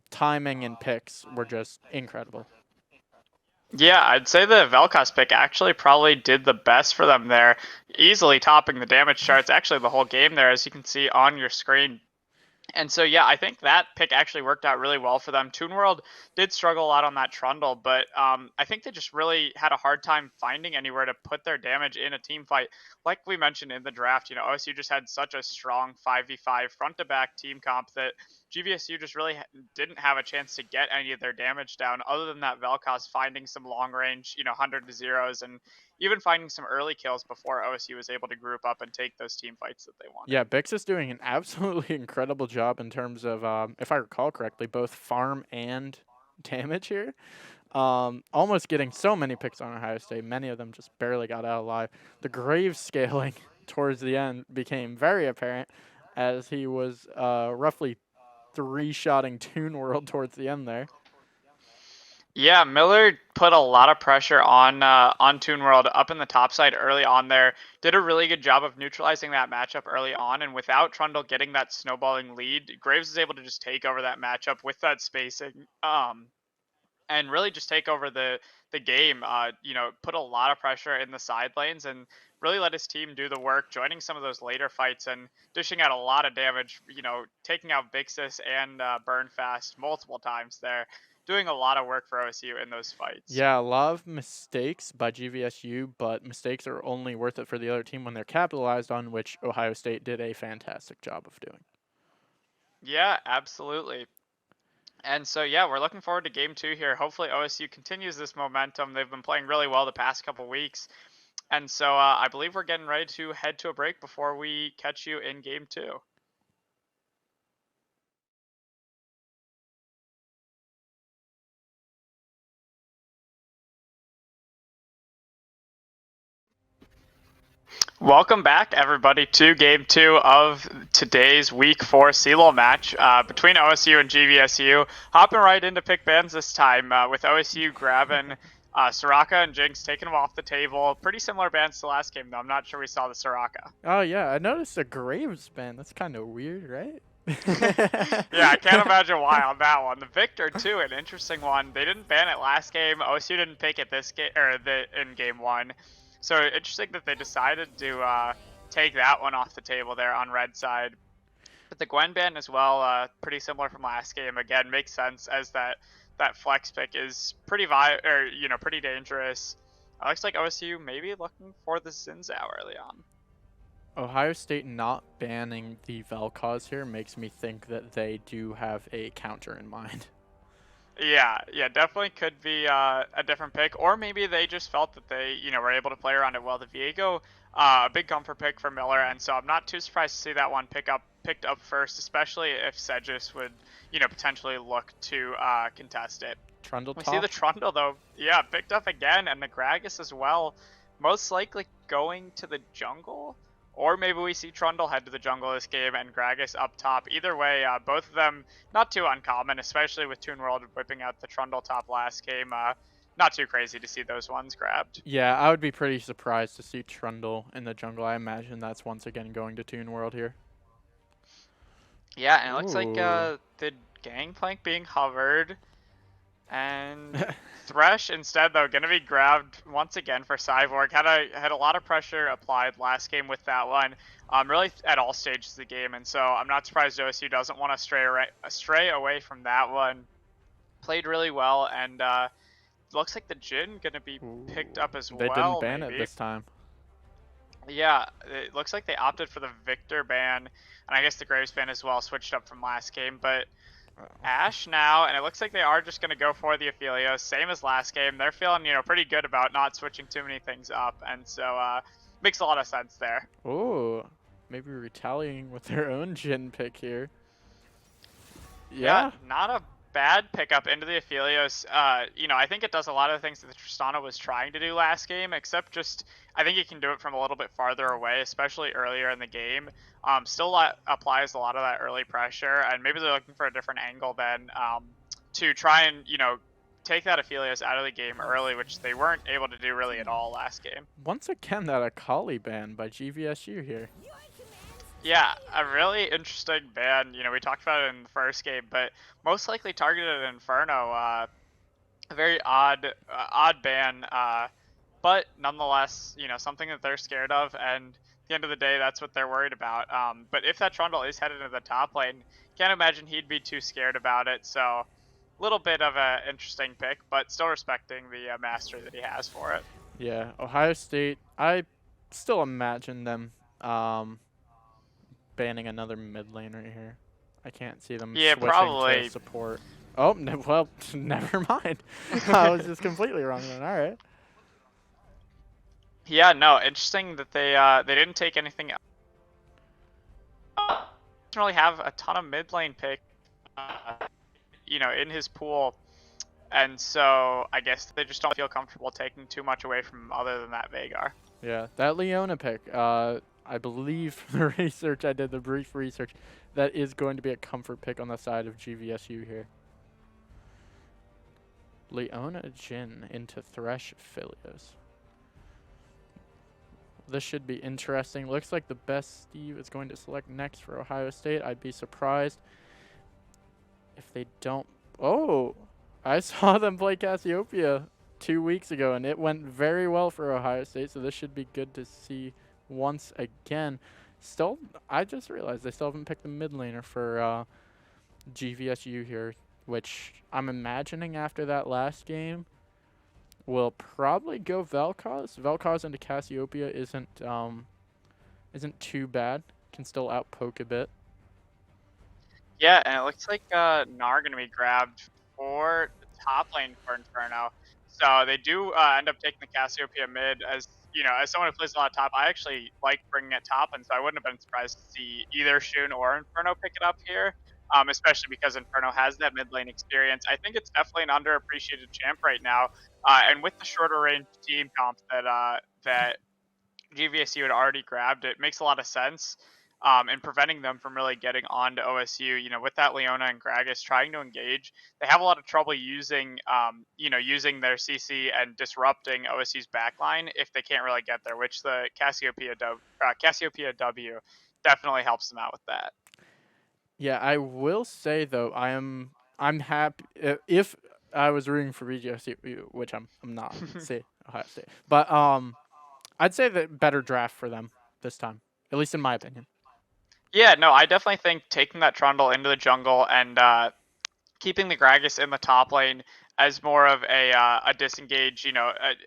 timing and picks were just incredible. Yeah, I'd say the Vel'Koz pick actually probably did the best for them there, easily topping the damage charts, actually the whole game there, as you can see on your screen. And so, yeah, I think that pick actually worked out really well for them. Toon World did struggle a lot on that Trundle, but I think they just really had a hard time finding anywhere to put their damage in a team fight. Like we mentioned in the draft, you know, OSU just had such a strong 5v5 front-to-back team comp that GVSU just really didn't have a chance to get any of their damage down, other than that Vel'Koz finding some long-range, 100 to zeros, and even finding some early kills before OSU was able to group up and take those team fights that they wanted. Yeah, Bix is doing an absolutely incredible job in terms of, if I recall correctly, both farm and damage here. Almost getting so many picks on Ohio State. Many of them just barely got out alive. The Graves scaling towards the end became very apparent as he was roughly 3-shotting Toon World towards the end there. Yeah, Miller put a lot of pressure on Toon World up in the top side early on there. Did a really good job of neutralizing that matchup early on, and without Trundle getting that snowballing lead, Graves is able to just take over that matchup with that spacing. and really just take over the game. You know, put a lot of pressure in the side lanes and really let his team do the work, joining some of those later fights and dishing out a lot of damage. You know, taking out Vixis and Burn Fast multiple times there, doing a lot of work for OSU in those fights. Yeah, a lot of mistakes by GVSU, but mistakes are only worth it for the other team when they're capitalized on, which Ohio State did a fantastic job of doing. Yeah, absolutely. And so, yeah, we're looking forward to game 2 here. Hopefully, OSU continues this momentum. They've been playing really well the past couple weeks. And so, I believe we're getting ready to head to a break before we catch you in game 2. Welcome back, everybody, to Game 2 of today's Week 4 CLOL match between OSU and GVSU. Hopping right into pick bans this time, with OSU grabbing Soraka and Jinx, taking them off the table. Pretty similar bans to last game, though. I'm not sure we saw the Soraka. Oh, yeah, I noticed a Graves ban. That's kind of weird, right? Yeah, I can't imagine why on that one. The Victor, too, an interesting one. They didn't ban it last game. OSU didn't pick it this game, or in game 1. So interesting that they decided to take that one off the table there on red side. But the Gwen ban as well, pretty similar from last game. Again, makes sense as that flex pick is pretty pretty dangerous. It looks like OSU maybe looking for the Zinzao early on. Ohio State not banning the Vel'Koz here makes me think that they do have a counter in mind. Yeah, definitely could be a different pick, or maybe they just felt that they, were able to play around it well. The Viego, a big comfort pick for Miller, and so I'm not too surprised to see that one picked up first, especially if Sedgis would, potentially look to contest it. Trundle We top? see the Trundle though, yeah, picked up again, and the Gragas as well, most likely going to the jungle. Or maybe we see Trundle head to the jungle this game and Gragas up top. Either way, both of them not too uncommon, especially with Toon World whipping out the Trundle top last game. Not too crazy to see those ones grabbed. Yeah, I would be pretty surprised to see Trundle in the jungle. I imagine that's once again going to Toon World here. Yeah, and it looks like Ooh. the Gangplank being hovered. And Thresh instead, though, going to be grabbed once again for Cyborg. Had a lot of pressure applied last game with that one, really at all stages of the game. And so I'm not surprised OSU doesn't want to stray away from that one. Played really well, and looks like the Jhin going to be picked up as They well. didn't ban maybe. it this time. Yeah, it looks like they opted for the Victor ban, and I guess the Graves ban as well switched up from last game, but Ashe now, and it looks like they are just going to go for the Aphelios, same as last game. They're feeling, pretty good about not switching too many things up, and so makes a lot of sense there. Ooh, maybe retaliating with their own Jhin pick here. Yeah, not a bad pickup into the Aphelios. I think it does a lot of the things that the Tristana was trying to do last game, except just I think it can do it from a little bit farther away, especially earlier in the game. Still applies a lot of that early pressure, and maybe they're looking for a different angle then to try and, take that Aphelios out of the game early, which they weren't able to do really at all last game. Once again, that Akali ban by GVSU here. Yeah, a really interesting ban. We talked about it in the first game, but most likely targeted at Inferno. A very odd ban, but nonetheless, something that they're scared of, and at the end of the day, that's what they're worried about. But if that Trundle is headed into the top lane, can't imagine he'd be too scared about it. So, a little bit of an interesting pick, but still respecting the mastery that he has for it. Yeah, Ohio State, I still imagine them banning another mid laner here. I can't see them switching probably. to support. Oh, well, never mind. I was just completely wrong then. All right. Yeah, no, interesting that they didn't take anything else. Doesn't really have a ton of mid lane pick, in his pool, and so I guess they just don't feel comfortable taking too much away from him other than that Veigar. Yeah, that Leona pick. I believe from the research I did, the brief research, that is going to be a comfort pick on the side of GVSU here. Leona Jhin into Thresh Aphelios. This should be interesting. Looks like the best Steve is going to select next for Ohio State. I'd be surprised if they don't. Oh, I saw them play Cassiopeia 2 weeks ago, and it went very well for Ohio State, so this should be good to see once again. Still, I just realized they still haven't picked the mid laner for GVSU here, which I'm imagining after that last game will probably go Vel'Koz. Vel'Koz into Cassiopeia isn't too bad. Can still outpoke a bit. Yeah, and it looks like Gnar gonna be grabbed for the top lane for Inferno. So they do end up taking the Cassiopeia mid. As you know, as someone who plays a lot of top, I actually like bringing it top, and so I wouldn't have been surprised to see either Shun or Inferno pick it up here. Especially because Inferno has that mid lane experience. I think it's definitely an underappreciated champ right now. And with the shorter range team comp that GVSU had already grabbed, it makes a lot of sense. And preventing them from really getting onto OSU, with that Leona and Gragas trying to engage, they have a lot of trouble using their CC and disrupting OSU's backline if they can't really get there, which the Cassiopeia W definitely helps them out with that. Yeah, I will say though, I'm happy if I was rooting for VGSU, which I'm not. Say Ohio State, but I'd say that better draft for them this time, at least in my opinion. Yeah, no, I definitely think taking that Trundle into the jungle and keeping the Gragas in the top lane as more of a disengage,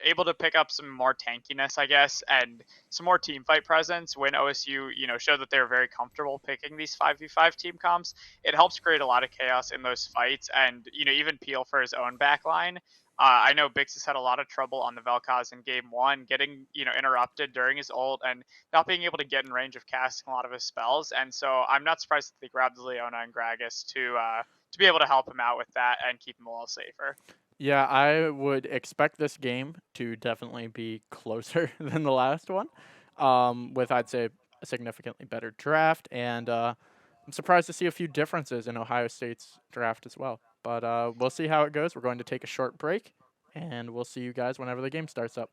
able to pick up some more tankiness, I guess, and some more team fight presence when OSU, show that they're very comfortable picking these 5v5 team comps. It helps create a lot of chaos in those fights, and even Peel for his own backline. I know Bix has had a lot of trouble on the Vel'Koz in game one, getting interrupted during his ult and not being able to get in range of casting a lot of his spells. And so I'm not surprised that they grabbed Leona and Gragas to be able to help him out with that and keep him a little safer. Yeah, I would expect this game to definitely be closer than the last one, with I'd say a significantly better draft, and I'm surprised to see a few differences in Ohio State's draft as well. But we'll see how it goes. We're going to take a short break, and we'll see you guys whenever the game starts up.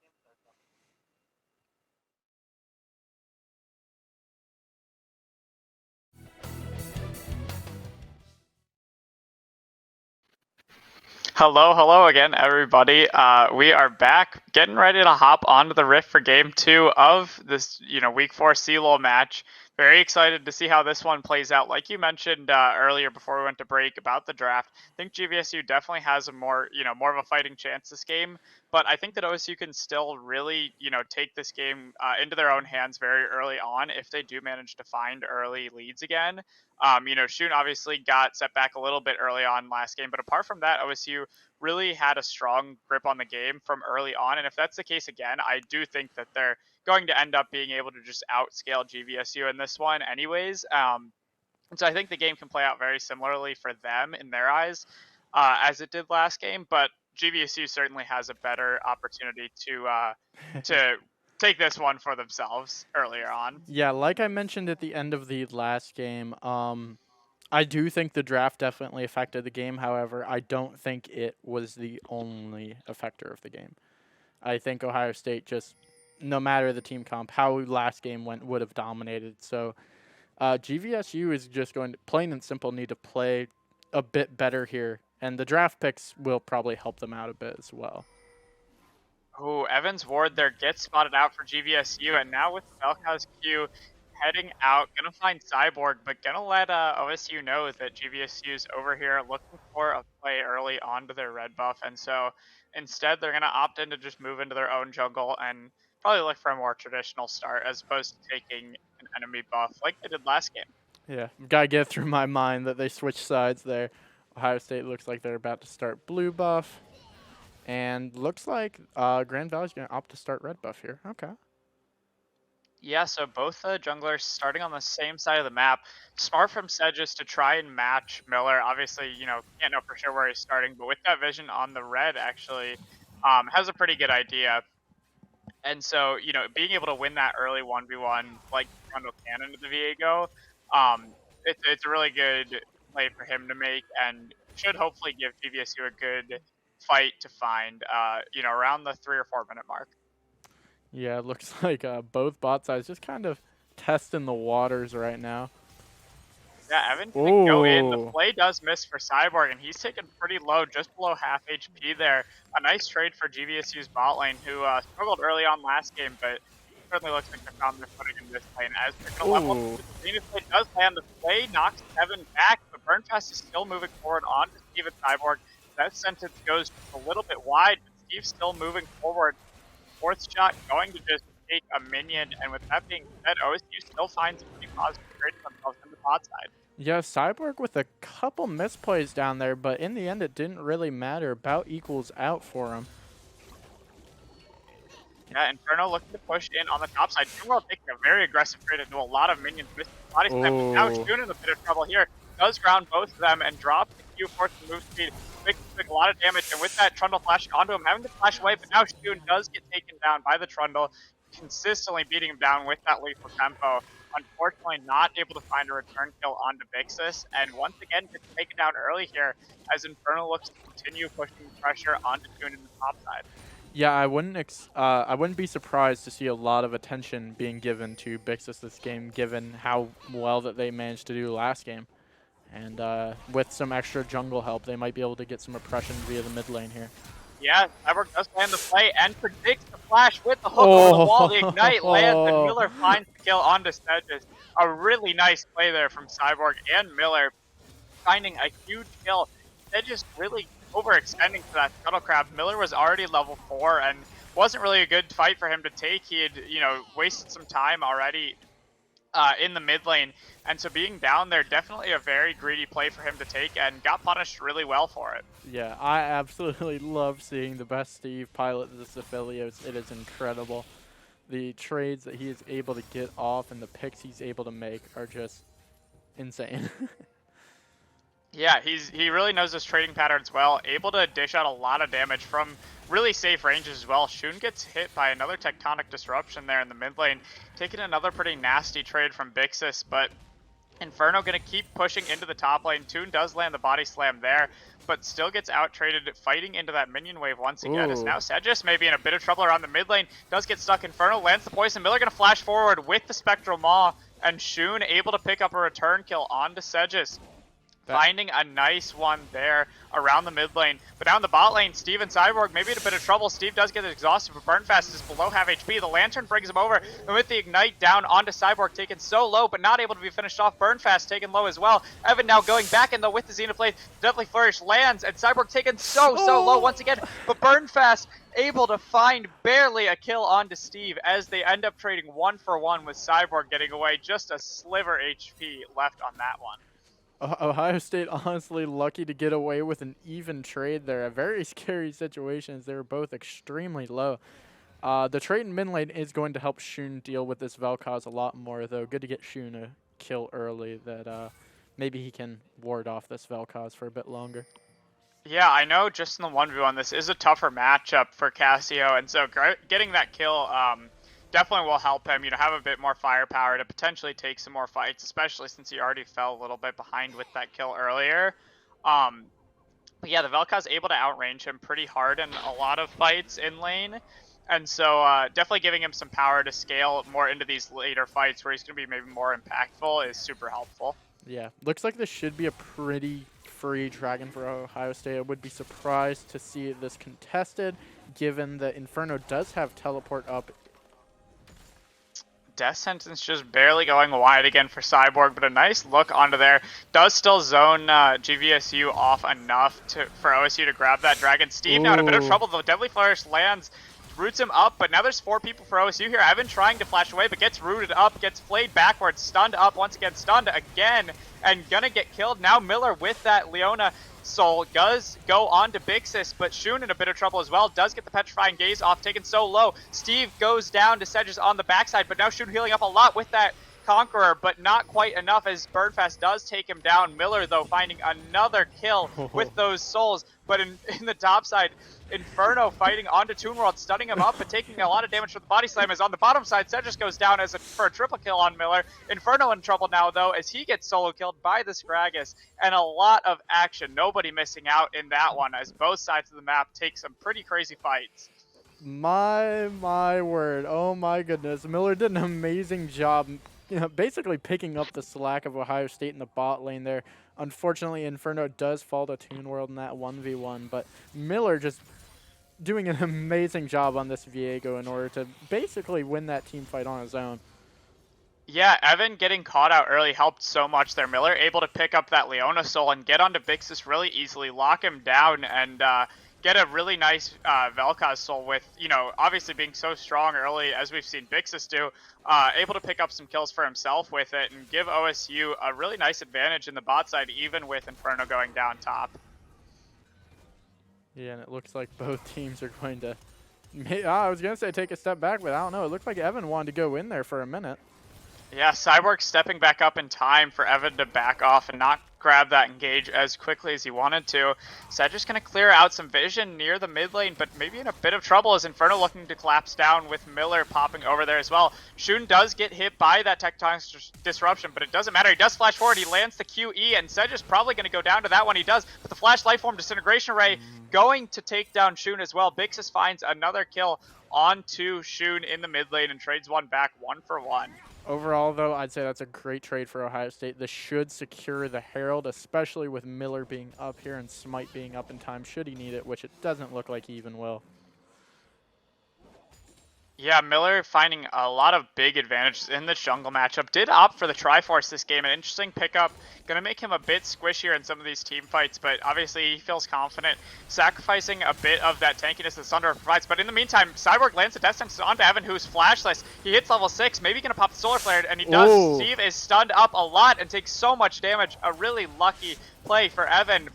Hello again, everybody. We are back, getting ready to hop onto the Rift for Game 2 of this, Week 4 CLOL match. Very excited to see how this one plays out. Like you mentioned earlier before we went to break about the draft, I think GVSU definitely has a more of a fighting chance this game. But I think that OSU can still really, take this game into their own hands very early on if they do manage to find early leads again. Shun obviously got set back a little bit early on last game, but apart from that, OSU really had a strong grip on the game from early on. And if that's the case again, I do think that they're going to end up being able to just outscale GVSU in this one, anyways. And so I think the game can play out very similarly for them in their eyes as it did last game. But GVSU certainly has a better opportunity to take this one for themselves earlier on. Yeah, like I mentioned at the end of the last game, I do think the draft definitely affected the game. However, I don't think it was the only effector of the game. I think Ohio State just, no matter the team comp, how last game went, would have dominated. So GVSU is just going to, plain and simple, need to play a bit better here. And the draft picks will probably help them out a bit as well. Oh, Evans Ward there gets spotted out for GVSU, and now with Vel'Koz Q heading out, gonna find Cyborg, but gonna let OSU know that GVSU is over here looking for a play early onto their red buff, and so instead they're gonna opt in to just move into their own jungle and probably look for a more traditional start as opposed to taking an enemy buff like they did last game. Yeah, gotta get through my mind that they switched sides there. Ohio State looks like they're about to start blue buff. And looks like Grand Valley's going to opt to start red buff here. Okay. Yeah, so both junglers starting on the same side of the map. Smart from Sedges to try and match Miller. Obviously, can't know for sure where he's starting, but with that vision on the red, actually, has a pretty good idea. And so, being able to win that early 1v1 like Rondo can into the Viego, it's a really good play for him to make and should hopefully give GVSU a good fight to find, around the 3 or 4 minute mark. Yeah, it looks like both bot sides just kind of testing the waters right now. Yeah, Evan gonna go in. The Ooh. play does miss for Cyborg, and he's taken pretty low, just below half HP there. A nice trade for GVSU's bot lane, who struggled early on last game, but certainly looks like they found their footing in this lane. As they're gonna level up Ooh. the Zenith play does land. The play knocks Evan back, but Burnfast is still moving forward on to Steve and Cyborg. That sentence goes just a little bit wide, but Steve's still moving forward. Fourth shot going to just take a minion, and with that being said, OSU still finds a pretty positive trade for themselves on the bot side. Yeah, Cyborg with a couple misplays down there, but in the end it didn't really matter. About equals out for him. Yeah, Inferno looking to push in on the top side. Jungworld taking a very aggressive trade into a lot of minions. Missing body slam, but now Ooh. Shun in a bit of trouble here. Does ground both of them and drops the Q force the move speed. Makes a lot of damage, and with that Trundle flashing onto him, having to flash away, but now Shun does get taken down by the Trundle, consistently beating him down with that lethal tempo. Unfortunately, not able to find a return kill onto Vixus, and once again gets taken down early here as Inferno looks to continue pushing pressure onto Shun in the top side. Yeah, I wouldn't be surprised to see a lot of attention being given to Bixus this game, given how well that they managed to do last game. And with some extra jungle help, they might be able to get some oppression via the mid lane here. Yeah, Cyborg does land the play and predicts the flash with the hook over the wall. The ignite lands, and Miller finds the kill onto Sedges. A really nice play there from Cyborg and Miller, finding a huge kill. Sedges really overextending to that Scuttle Crab. Miller was already level 4 and wasn't really a good fight for him to take. He had, wasted some time already in the mid lane, and so being down there, definitely a very greedy play for him to take, and got punished really well for it. Yeah, I absolutely love seeing the best Steve pilot this Aphelios. It is incredible. The trades that he is able to get off and the picks he's able to make are just insane. Yeah, he really knows his trading patterns well, able to dish out a lot of damage from really safe ranges as well. Shun gets hit by another tectonic disruption there in the mid lane, taking another pretty nasty trade from Bixus, but Inferno gonna keep pushing into the top lane. Toon does land the body slam there, but still gets out-traded, fighting into that minion wave once again. As now Sedges may be in a bit of trouble around the mid lane, does get stuck. Inferno lands the poison. Miller gonna flash forward with the Spectral Maw, and Shun able to pick up a return kill onto Sedges. Finding a nice one there around the mid lane. But down the bot lane, Steve and Cyborg maybe in a bit of trouble. Steve does get exhausted, but Burnfast is below half HP. The Lantern brings him over, and with the Ignite down onto Cyborg, taken so low, but not able to be finished off. Burnfast taken low as well. Evan now going back in, though, with the Xenoblade. Deadly Flourish lands, and Cyborg taken so low once again. But Burnfast able to find barely a kill onto Steve, as they end up trading 1-for-1 with Cyborg getting away. Just a sliver HP left on that one. Ohio State honestly lucky to get away with an even trade there. A very scary situation as they were both extremely low. The trade in mid lane is going to help Shun deal with this Vel'Koz a lot more, though. Good to get Shun a kill early that maybe he can ward off this Vel'Koz for a bit longer. Yeah, I know just in the 1v1 this is a tougher matchup for Cassio, and so getting that kill definitely will help him, have a bit more firepower to potentially take some more fights, especially since he already fell a little bit behind with that kill earlier. But yeah, the Vel'Koz able to outrange him pretty hard in a lot of fights in lane. And so definitely giving him some power to scale more into these later fights where he's going to be maybe more impactful is super helpful. Yeah, looks like this should be a pretty free Dragon for Ohio State. I would be surprised to see this contested, given that Inferno does have teleport up. Death Sentence just barely going wide again for Cyborg, but a nice look onto there. Does still zone GVSU off enough for OSU to grab that Dragon. Steve now in a bit of trouble, though. Deadly Flourish lands, roots him up, but now there's 4 people for OSU here. Evan trying to flash away, but gets rooted up, gets flayed backwards, stunned up, once again stunned again, and gonna get killed. Now Miller with that Leona Soul does go on to Bixus, but Shun in a bit of trouble as well. Does get the Petrifying Gaze off, taken so low. Steve goes down to Sedges on the backside, but now Shun healing up a lot with that Conqueror, but not quite enough as Burnfast does take him down. Miller, though, finding another kill with those souls, but in the top side, Inferno fighting onto Toonworld, stunning him up, but taking a lot of damage from the body slam. As on the bottom side, Sedges goes down for a triple kill on Miller. Inferno in trouble now, though, as he gets solo killed by the Scragus, and a lot of action. Nobody missing out in that one, as both sides of the map take some pretty crazy fights. My word. Oh my goodness. Miller did an amazing job basically picking up the slack of Ohio State in the bot lane there. Unfortunately, Inferno does fall to Toon World in that 1v1, but Miller just doing an amazing job on this Viego in order to basically win that team fight on his own. Yeah, Evan getting caught out early helped so much there. Miller able to pick up that Leona Soul and get onto Vixus really easily, lock him down, and get a really nice Vel'Koz Soul with, obviously being so strong early, as we've seen Vixus do, able to pick up some kills for himself with it and give OSU a really nice advantage in the bot side, even with Inferno going down top. Yeah, and it looks like both teams are going to, I was going to say take a step back, but I don't know. It looked like Evan wanted to go in there for a minute. Yeah, Cyborg stepping back up in time for Evan to back off and not grab that engage as quickly as he wanted to. Cedric's going to clear out some vision near the mid lane, but maybe in a bit of trouble as Inferno looking to collapse down with Miller popping over there as well. Shun does get hit by that tectonic disruption, but it doesn't matter. He does flash forward, he lands the QE, and Cedric's probably going to go down to that one. He does, but the Flash Lifeform Disintegration Ray going to take down Shun as well. Bixus finds another kill onto Shun in the mid lane and trades one back 1-for-1. Overall, though, I'd say that's a great trade for Ohio State. This should secure the Herald, especially with Miller being up here and Smite being up in time should he need it, which it doesn't look like he even will. Yeah, Miller finding a lot of big advantages in the jungle matchup. Did opt for the Triforce this game, an interesting pickup. Going to make him a bit squishier in some of these team fights, but obviously he feels confident, sacrificing a bit of that tankiness that Sunder provides. But in the meantime, Cyborg lands the Death Sentence onto Evan, who's flashless. He hits level 6, maybe going to pop the Solar Flare, and he does. Ooh. Steve is stunned up a lot and takes so much damage. A really lucky play for Evan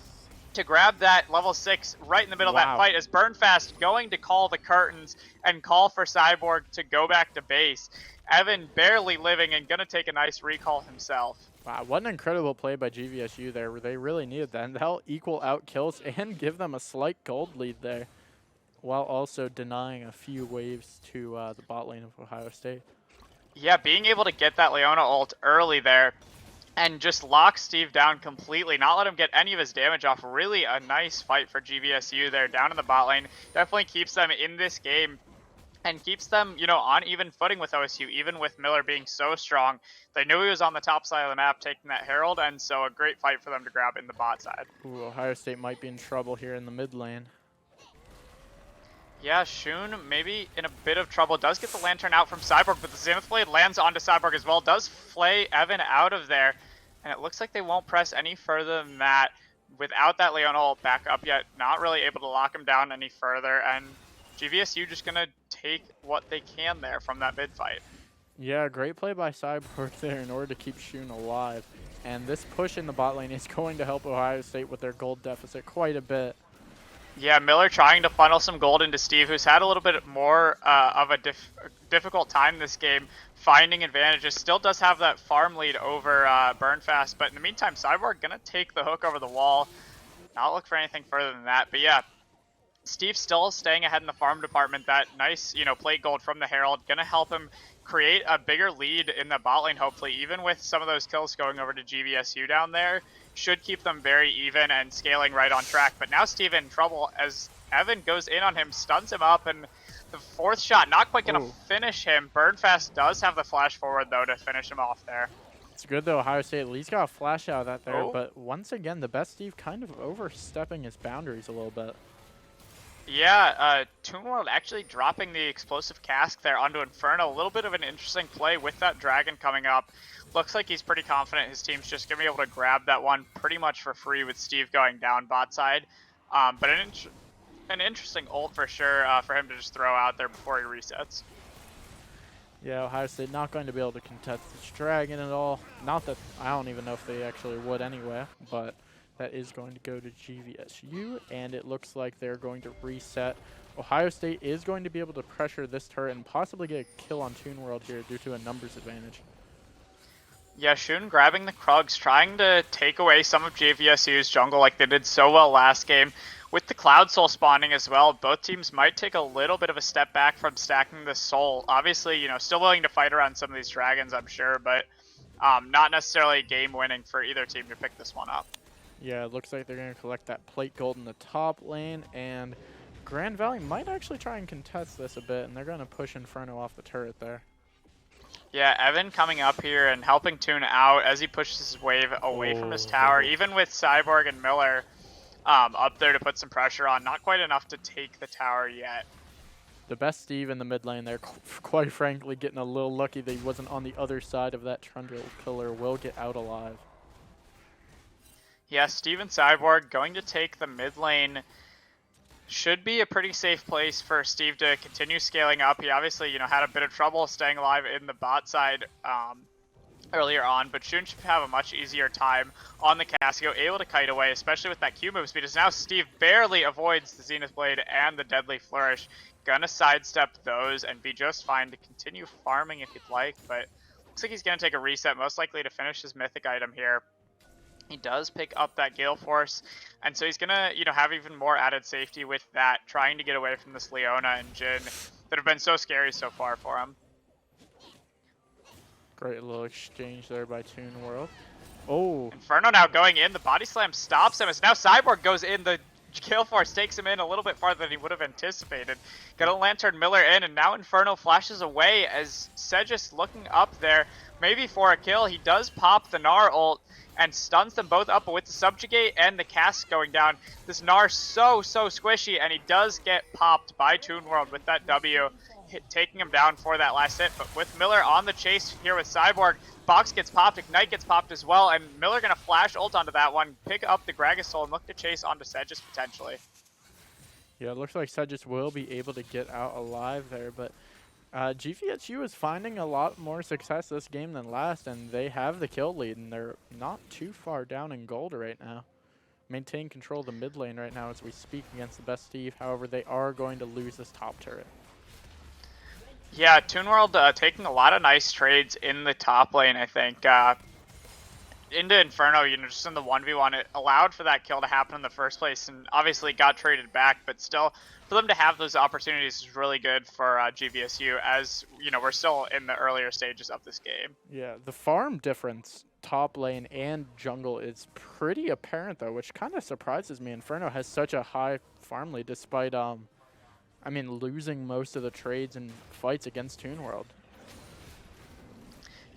to grab that level 6 right in the middle of that fight, as Burnfast going to call the curtains and call for Cyborg to go back to base. Evan barely living and going to take a nice recall himself. Wow, what an incredible play by GVSU there. They really needed that, and they'll equal out kills and give them a slight gold lead there, while also denying a few waves to the bot lane of Ohio State. Yeah, being able to get that Leona ult early there and just lock Steve down completely, not let him get any of his damage off. Really a nice fight for GVSU there down in the bot lane. Definitely keeps them in this game and keeps them, on even footing with OSU, even with Miller being so strong. They knew he was on the top side of the map taking that Herald, and so a great fight for them to grab in the bot side. Ooh, Ohio State might be in trouble here in the mid lane. Yeah, Shun maybe in a bit of trouble. Does get the Lantern out from Cyborg, but the Zenith Blade lands onto Cyborg as well. Does flay Evan out of there. And it looks like they won't press any further than that without that Leona ult back up yet. Not really able to lock him down any further. And GVSU just going to take what they can there from that mid fight. Yeah, great play by Cyborg there in order to keep Shun alive. And this push in the bot lane is going to help Ohio State with their gold deficit quite a bit. Yeah, Miller trying to funnel some gold into Steve, who's had a little bit more of a difficult time this game, finding advantages. Still does have that farm lead over Burnfast, but in the meantime, Cyborg going to take the hook over the wall. Not look for anything further than that. But yeah, Steve still staying ahead in the farm department. That nice, plate gold from the Herald, going to help him create a bigger lead in the bot lane, hopefully, even with some of those kills going over to GVSU down there. Should keep them very even and scaling right on track. But now Steve in trouble as Evan goes in on him, stuns him up, and the fourth shot not quite going to finish him. Burnfast does have the flash forward, though, to finish him off there. It's good, though. Ohio State at least got a flash out of that there. But once again, the best Steve kind of overstepping his boundaries a little bit. Yeah, Toon World actually dropping the explosive cask there onto Inferno. A little bit of an interesting play with that dragon coming up. Looks like he's pretty confident his team's just going to be able to grab that one pretty much for free with Steve going down bot side. But an interesting ult for sure for him to just throw out there before he resets. Yeah, Ohio State not going to be able to contest this dragon at all. Not that, I don't even know if they actually would anyway, but that is going to go to GVSU, and it looks like they're going to reset. Ohio State is going to be able to pressure this turret and possibly get a kill on Toon World here due to a numbers advantage. Yeah, Shun grabbing the Krugs, trying to take away some of GVSU's jungle like they did so well last game. With the Cloud Soul spawning as well, both teams might take a little bit of a step back from stacking the Soul. Obviously, still willing to fight around some of these dragons, I'm sure, but not necessarily game-winning for either team to pick this one up. Yeah, it looks like they're going to collect that plate gold in the top lane, and Grand Valley might actually try and contest this a bit, and they're going to push Inferno off the turret there. Yeah, Evan coming up here and helping Toon out as he pushes his wave away from his tower, Oh, even with Cyborg and Miller up there to put some pressure on. Not quite enough to take the tower yet. the best Steve in the mid lane there, quite frankly, getting a little lucky that he wasn't on the other side of that Trundle pillar. Will get out alive. Yeah, Steve and Cyborg going to take the mid lane. Should be a pretty safe place for Steve to continue scaling up. He obviously, had a bit of trouble staying alive in the bot side earlier on, but Shun should have a much easier time on the Casio, able to kite away, especially with that Q move speed, as now Steve barely avoids the Zenith Blade and the Deadly Flourish. Gonna sidestep those and be just fine to continue farming if you'd like, but looks like he's gonna take a reset, most likely to finish his mythic item here. He does pick up that Gale Force, and so he's gonna, have even more added safety with that, trying to get away from this Leona and Jhin that have been so scary so far for him. Great little exchange there by Toon World. Oh. Inferno now going in, the body slam stops him, as now Cyborg goes in, the Gale Force takes him in a little bit farther than he would have anticipated. Got a Lantern Miller in, and now Inferno flashes away as Segis looking up there, maybe for a kill. He does pop the Gnar ult, and stuns them both up, but with the Subjugate and the cast going down, this Gnar so squishy, and he does get popped by Toon World with that W, taking him down for that last hit. But with Miller on the chase here with Cyborg, Box gets popped, Ignite gets popped as well, and Miller gonna flash ult onto that one, pick up the Gragasol, and look to chase onto Segis potentially. Yeah, it looks like Segis will be able to get out alive there, but GVHU is finding a lot more success this game than last, and they have the kill lead, and they're not too far down in gold right now. Maintain control of the mid lane right now as we speak against the best Steve. However, they are going to lose this top turret. Yeah, Toon World taking a lot of nice trades in the top lane, I think. Into Inferno, just in the 1v1, it allowed for that kill to happen in the first place, and obviously got traded back, but still, for them to have those opportunities is really good for GVSU, as, we're still in the earlier stages of this game. Yeah, the farm difference, top lane and jungle, is pretty apparent, though, which kind of surprises me. Inferno has such a high farm lead, despite, losing most of the trades and fights against Toon World.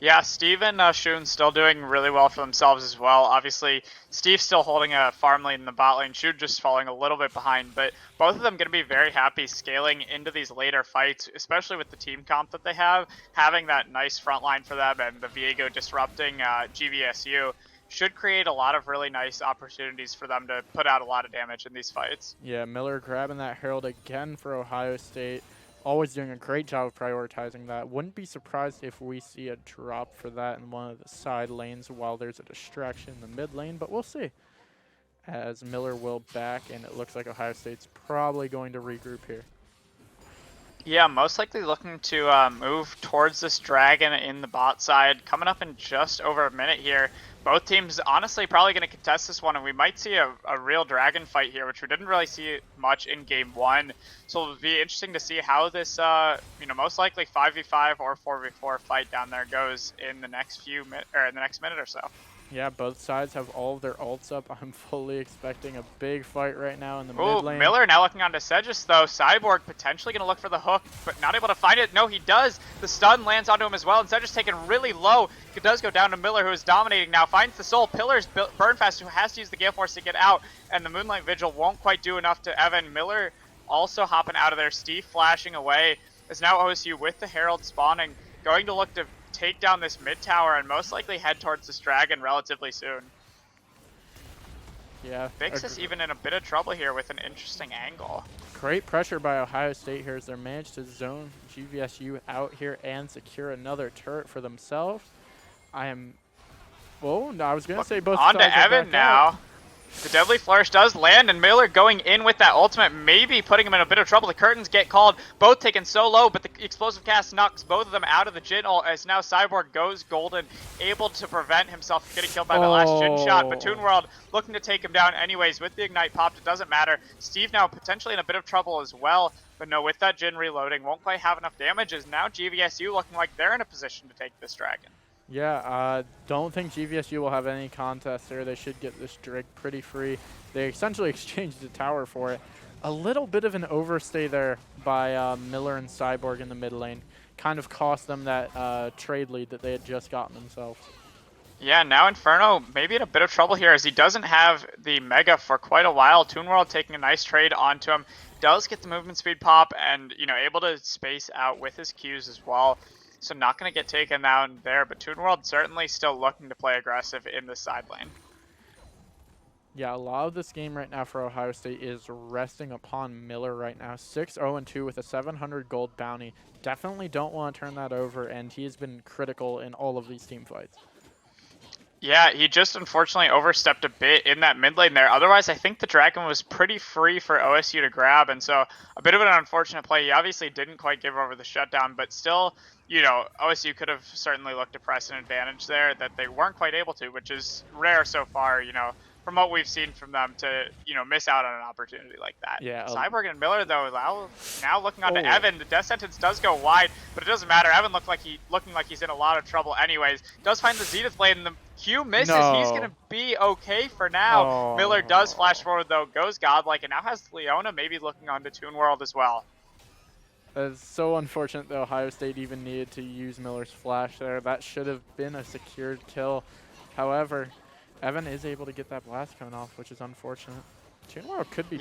Yeah, Steve and Shun still doing really well for themselves as well. Obviously, Steve's still holding a farm lead in the bot lane, Shun just falling a little bit behind, but both of them going to be very happy scaling into these later fights, especially with the team comp that they have, having that nice front line for them, and the Viego disrupting GVSU should create a lot of really nice opportunities for them to put out a lot of damage in these fights. Yeah, Miller grabbing that Herald again for Ohio State. Always doing a great job of prioritizing that. Wouldn't be surprised if we see a drop for that in one of the side lanes while there's a distraction in the mid lane, but we'll see. As Miller will back, and it looks like Ohio State's probably going to regroup here. Yeah, most likely looking to move towards this dragon in the bot side. Coming up in just over a minute here. Both teams honestly probably going to contest this one, and we might see a real dragon fight here, which we didn't really see much in game one. So it'll be interesting to see how this, most likely 5v5 or 4v4 fight down there goes in the next minute or so. Yeah, both sides have all of their ults up. I'm fully expecting a big fight right now in the mid lane. Miller now looking onto Segis though. Cyborg potentially going to look for the hook, but not able to find it. No, he does. The stun lands onto him as well, and Segis taken really low. It does go down to Miller, who is dominating now. Finds the soul. Pillars burn fast, who has to use the Gale Force to get out, and the Moonlight Vigil won't quite do enough to Evan. Miller also hopping out of there. Steve flashing away. Is now OSU with the Herald spawning, going to look to take down this mid tower and most likely head towards this dragon relatively soon. Yeah. Vix is even in a bit of trouble here with an interesting angle. Great pressure by Ohio State here as they managed to zone GVSU out here and secure another turret for themselves. I was going to say both sides. On to Evan now. The Deadly Flourish does land, and Miller going in with that ultimate, maybe putting him in a bit of trouble. The curtains get called, both taken so low, but the explosive cast knocks both of them out of the Jhin ult, as now Cyborg goes golden, able to prevent himself from getting killed by the last Jhin shot. But Toon World looking to take him down anyways with the Ignite popped. It doesn't matter. Steve now potentially in a bit of trouble as well, but no, with that Jhin reloading, won't quite have enough damage, as now GVSU looking like they're in a position to take this dragon. Yeah, don't think GVSU will have any contest there. They should get this Drake pretty free. They essentially exchanged the tower for it. A little bit of an overstay there by Miller and Cyborg in the mid lane. kind of cost them that trade lead that they had just gotten themselves. Yeah, now Inferno maybe in a bit of trouble here as he doesn't have the Mega for quite a while. Toon World taking a nice trade onto him. Does get the movement speed pop and, you know, able to space out with his Qs as well. So not going to get taken down there, but Toon World certainly still looking to play aggressive in the side lane. Yeah, a lot of this game right now for Ohio State is resting upon Miller right now. 6-0-2 with a 700 gold bounty. Definitely don't want to turn that over, and he has been critical in all of these team fights. Yeah, he just unfortunately overstepped a bit in that mid lane there. Otherwise, I think the Dragon was pretty free for OSU to grab, and so a bit of an unfortunate play. He obviously didn't quite give over the shutdown, but still, you know, OSU could have certainly looked to press an advantage there that they weren't quite able to, which is rare so far, you know, from what we've seen from them to, you know, miss out on an opportunity like that. Yeah. Cyborg and Miller, though, now looking on to Evan. The death sentence does go wide, but it doesn't matter. Evan looking like he's in a lot of trouble anyways. Does find the Zenith blade, and the Q misses. No. He's going to be okay for now. Oh. Miller does flash forward, though, goes godlike, and now has Leona maybe looking onto Toon World as well. It's so unfortunate that Ohio State even needed to use Miller's flash there. That should have been a secured kill. However, Evan is able to get that blast cone off, which is unfortunate. Toon World could be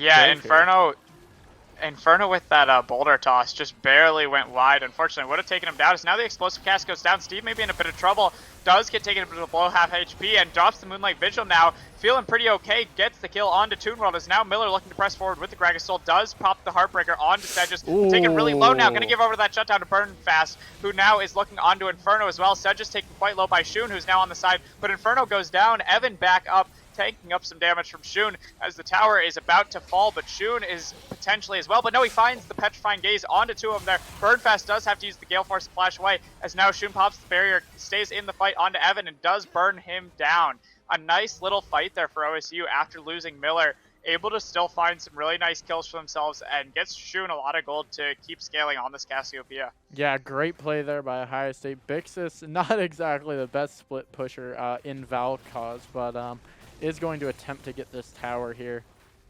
Inferno with that boulder toss just barely went wide. Unfortunately, would have taken him down. As now the explosive cast goes down. Steve may be in a bit of trouble. Does get taken into the below half HP and drops the Moonlight Vigil now. Feeling pretty okay. Gets the kill onto Toon World. As now Miller looking to press forward with the Gragas Soul. Does pop the Heartbreaker onto Sedges. Taking really low now. Going to give over that shutdown to Burn Fast, who now is looking onto Inferno as well. Sedges taken quite low by Shun, who's now on the side. But Inferno goes down. Evan back up, tanking up some damage from Shun as the tower is about to fall, but Shun is potentially as well. But no, he finds the Petrifying Gaze onto two of them there. Burnfast does have to use the Gale Force to flash away, as now Shun pops the barrier, stays in the fight onto Evan, and does burn him down. A nice little fight there for OSU after losing Miller. Able to still find some really nice kills for themselves and gets Shun a lot of gold to keep scaling on this Cassiopeia. Yeah, great play there by Ohio State. Bixis, not exactly the best split pusher in Valve cause, but is going to attempt to get this tower here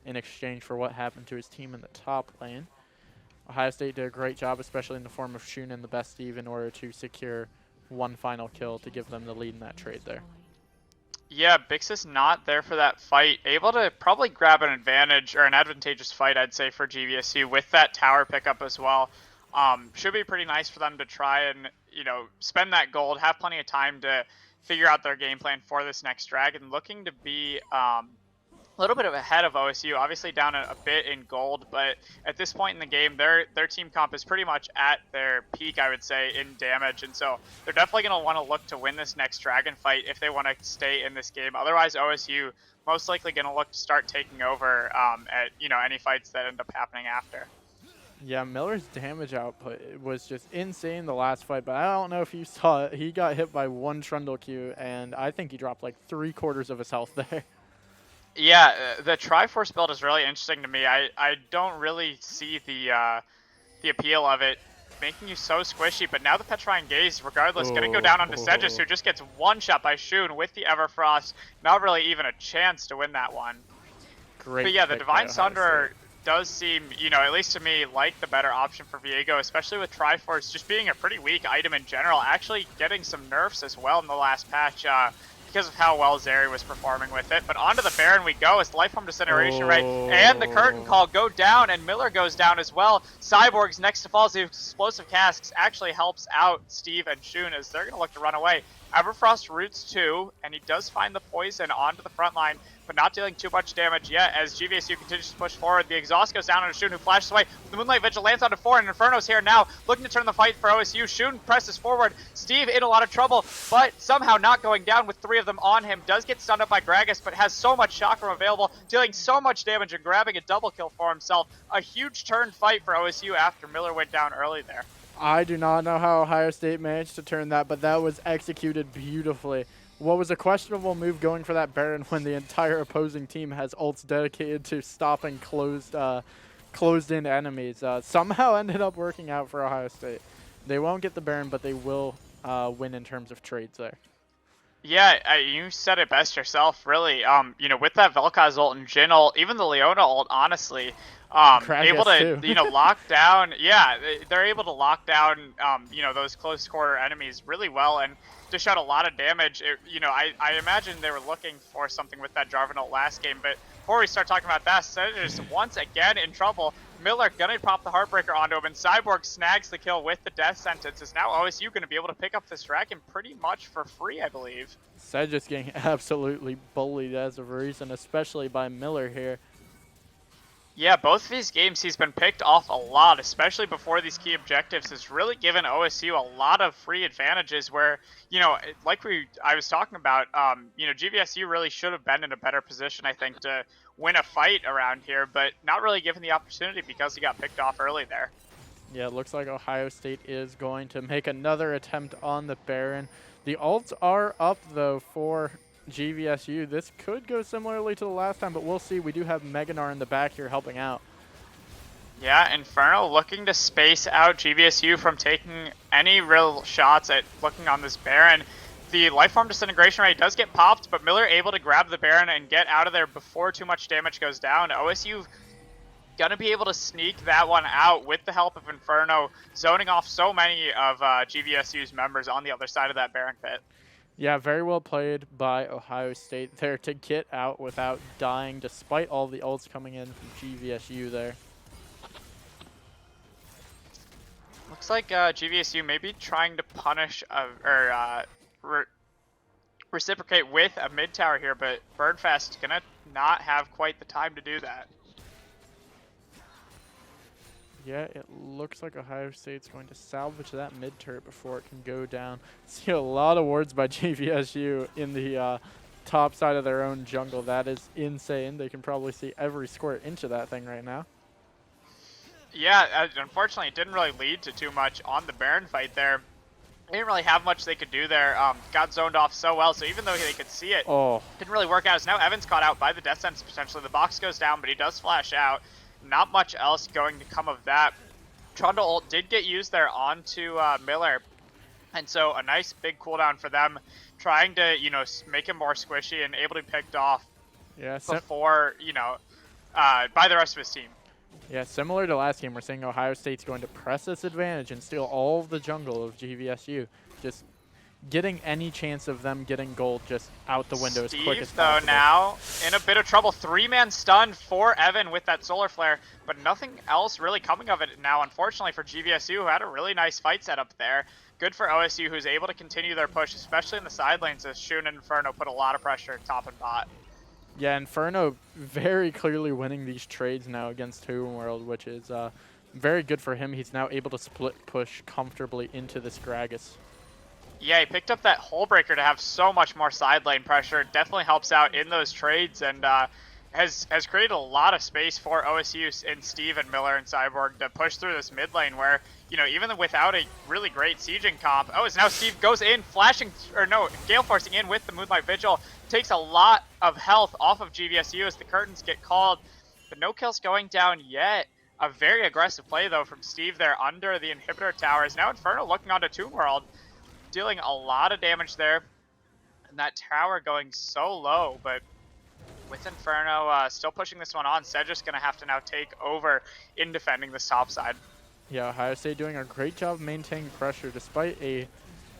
in exchange for what happened to his team in the top lane. Ohio State did a great job, especially in the form of Shun and the best Steve, in order to secure one final kill to give them the lead in that trade there. Yeah, Bixis not there for that fight. Able to probably grab an advantage, or an advantageous fight, I'd say, for GVSU with that tower pickup as well. Should be pretty nice for them to try and, you know, spend that gold, have plenty of time to figure out their game plan for this next Dragon. Looking to be a little bit of ahead of OSU, obviously down a bit in gold, but at this point in the game, their team comp is pretty much at their peak, I would say, in damage, and so they're definitely going to want to look to win this next Dragon fight if they want to stay in this game. Otherwise, OSU most likely going to look to start taking over at, you know, any fights that end up happening after. Yeah, Miller's damage output was just insane the last fight, but I don't know if you saw it. He got hit by one Trundle Q, and I think he dropped like 3/4 of his health there. Yeah, the Triforce build is really interesting to me. I don't really see the appeal of it making you so squishy, but now the Petrifying Gaze, regardless, going to go down onto Sedges, who just gets one shot by Shun with the Everfrost. Not really even a chance to win that one. Great. But yeah, the Divine Sunderer does seem, you know, at least to me, like the better option for Viego, especially with Triforce just being a pretty weak item in general, actually getting some nerfs as well in the last patch because of how well Zeri was performing with it. But onto the Baron we go as the Lifeform Disintegration Ray and the Curtain Call go down, and Miller goes down as well. Cyborg's next to falls. The Explosive Casks actually helps out Steve and Shun as they're going to look to run away. Everfrost roots 2, and he does find the poison onto the front line, but not dealing too much damage yet as GVSU continues to push forward. The exhaust goes down on Shun, who flashes away. The Moonlight Vigil lands onto 4, and Inferno's here now, looking to turn the fight for OSU. Shun presses forward. Steve in a lot of trouble, but somehow not going down with 3 of them on him. Does get stunned up by Gragas, but has so much chakram available, dealing so much damage and grabbing a double kill for himself. A huge turn fight for OSU after Miller went down early there. I do not know how Ohio State managed to turn that, but that was executed beautifully. What was a questionable move going for that Baron when the entire opposing team has ults dedicated to stopping closed-in enemies somehow ended up working out for Ohio State. They won't get the Baron, but they will win in terms of trades there. Yeah, you said it best yourself, really. With that Vel'Koz ult and Jhin ult, even the Leona ult, honestly, able Kragus to, too. lock down. Yeah, they're able to lock down, those close quarter enemies really well and dish out a lot of damage. I imagine they were looking for something with that Jarvan ult last game, but before we start talking about that, Senator is once again in trouble. Miller gonna pop the Heartbreaker onto him, and Cyborg snags the kill with the death sentence. Is now OSU gonna be able to pick up this dragon pretty much for free, I believe. Sedge just getting absolutely bullied as of recent, especially by Miller here. Yeah, both of these games he's been picked off a lot, especially before these key objectives. Has really given OSU a lot of free advantages where, like I was talking about, GVSU really should have been in a better position, I think, to win a fight around here, but not really given the opportunity because he got picked off early there. Yeah, it looks like Ohio State is going to make another attempt on the Baron. The ults are up, though, for GVSU. This could go similarly to the last time, but we'll see. We do have Meganar in the back here helping out. Yeah, Inferno looking to space out GVSU from taking any real shots at looking on this Baron. The Lifeform Disintegration Ray does get popped, but Miller able to grab the Baron and get out of there before too much damage goes down. OSU gonna be able to sneak that one out with the help of Inferno, zoning off so many of GVSU's members on the other side of that Baron pit. Yeah, very well played by Ohio State there to get out without dying, despite all the ults coming in from GVSU there. Looks like GVSU may be trying to punish reciprocate with a mid tower here, but Birdfest gonna not have quite the time to do that. Yeah, it looks like Ohio State's going to salvage that mid turret before it can go down. See a lot of wards by GVSU in the top side of their own jungle. That is insane. They can probably see every square inch of that thing right now. Yeah, unfortunately, it didn't really lead to too much on the Baron fight there. They didn't really have much they could do there. Got zoned off so well, so even though they could see it, didn't really work out. So now Evan's caught out by the death sentence potentially. The box goes down, but he does flash out. Not much else going to come of that. Trundle ult did get used there onto Miller, and so a nice big cooldown for them, trying to make him more squishy and able to be picked off before by the rest of his team. Yeah, similar to last game, we're seeing Ohio State's going to press this advantage and steal all of the jungle of GVSU. Just getting any chance of them getting gold just out the window as quick as possible. Steve, though, now in a bit of trouble. 3-man stun for Evan with that solar flare, but nothing else really coming of it now, unfortunately, for GVSU, who had a really nice fight set up there. Good for OSU, who's able to continue their push, especially in the side lanes, as Shun and Inferno put a lot of pressure top and bot. Yeah, Inferno very clearly winning these trades now against Homeworld, which is very good for him. He's now able to split push comfortably into this Gragas. Yeah, he picked up that Hull Breaker to have so much more side lane pressure. It definitely helps out in those trades and has created a lot of space for OSU and Steve and Miller and Cyborg to push through this mid lane where, even without a really great sieging comp, now Steve goes in, Gale Forcing in with the Moonlight Vigil, takes a lot of health off of GVSU as the curtains get called, but no kills going down yet. A very aggressive play, though, from Steve there under the inhibitor towers. Now Inferno looking onto Tomb World, dealing a lot of damage there, and that tower going so low, but with Inferno still pushing this one on, Cedric's going to have to now take over in defending this top side. Yeah, Ohio State doing a great job maintaining pressure despite a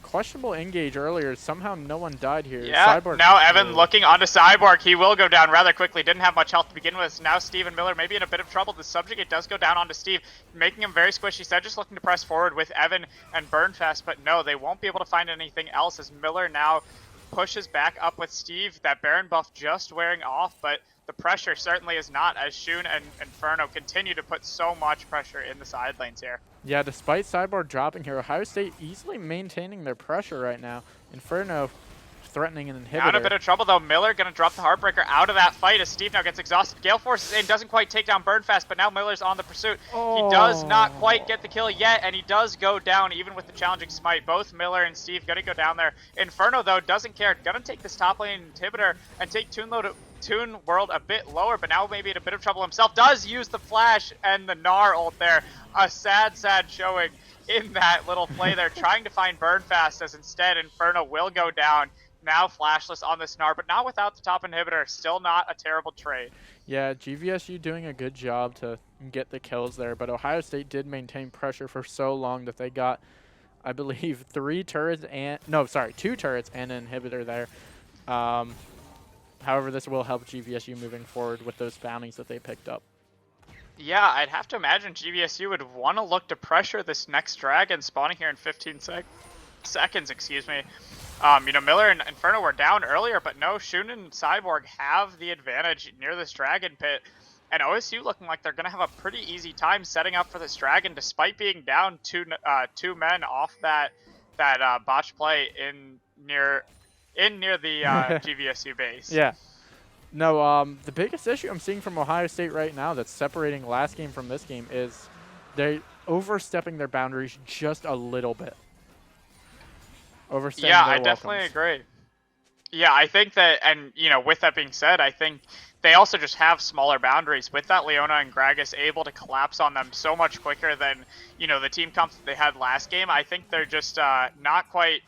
questionable engage earlier. Somehow no one died here. Yeah, Cyborg now Evan looking onto Cyborg. He will go down rather quickly. Didn't have much health to begin with. Now Steve and Miller maybe in a bit of trouble. The subject, it does go down onto Steve, making him very squishy. Cedric's looking to press forward with Evan and Burnfest, but no, they won't be able to find anything else as Miller now pushes back up with Steve. That Baron buff just wearing off, but the pressure certainly is not, as Shun and Inferno continue to put so much pressure in the side lanes here. Yeah, despite Cyborg dropping here, Ohio State easily maintaining their pressure right now. Inferno threatening an inhibitor. Now in a bit of trouble, though. Miller going to drop the Heartbreaker out of that fight as Steve now gets exhausted. Gale Force is in, doesn't quite take down Burnfast, but now Miller's on the pursuit. He does not quite get the kill yet, and he does go down even with the challenging smite. Both Miller and Steve going to go down there. Inferno, though, doesn't care. Going to take this top lane inhibitor and take Toon World a bit lower, but now maybe in a bit of trouble himself. Does use the flash and the Gnar ult there. A sad showing in that little play there, trying to find Burnfast, as instead Inferno will go down. now flashless on the Snar, but not without the top inhibitor. Still not a terrible trade. Yeah, GVSU doing a good job to get the kills there, but Ohio State did maintain pressure for so long that they got, I believe, 2 turrets and an inhibitor there. However, this will help GVSU moving forward with those bounties that they picked up. Yeah, I'd have to imagine GVSU would want to look to pressure this next dragon spawning here in 15 seconds, excuse me. Miller and Inferno were down earlier, but no, Shun and Cyborg have the advantage near this dragon pit. And OSU looking like they're going to have a pretty easy time setting up for this dragon, despite being down two men off that botch play in near the GVSU base. Yeah. No, the biggest issue I'm seeing from Ohio State right now that's separating last game from this game is they're overstepping their boundaries just a little bit. Overstaying Yeah, their I definitely welcomes. agree. Yeah, I think that, and with that being said, I think they also just have smaller boundaries. With that, Leona and Gragas able to collapse on them so much quicker than, the team comps that they had last game. I think they're just not quite,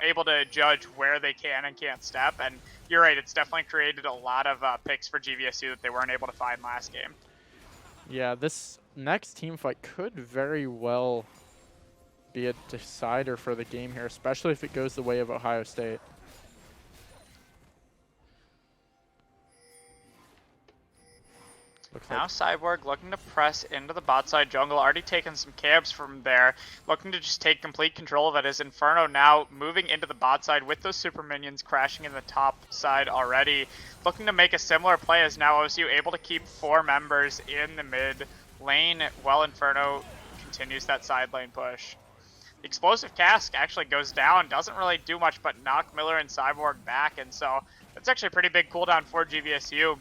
able to judge where they can and can't step. And you're right, it's definitely created a lot of picks for GVSU that they weren't able to find last game. Yeah, this next team fight could very well be a decider for the game here, especially if it goes the way of Ohio State. Now Cyborg looking to press into the bot side jungle, already taken some camps from there, looking to just take complete control of it as Inferno now moving into the bot side with those super minions crashing in the top side already, looking to make a similar play as now OSU able to keep 4 members in the mid lane while Inferno continues that side lane push. Explosive Cask actually goes down, doesn't really do much but knock Miller and Cyborg back, and so that's actually a pretty big cooldown for GVSU.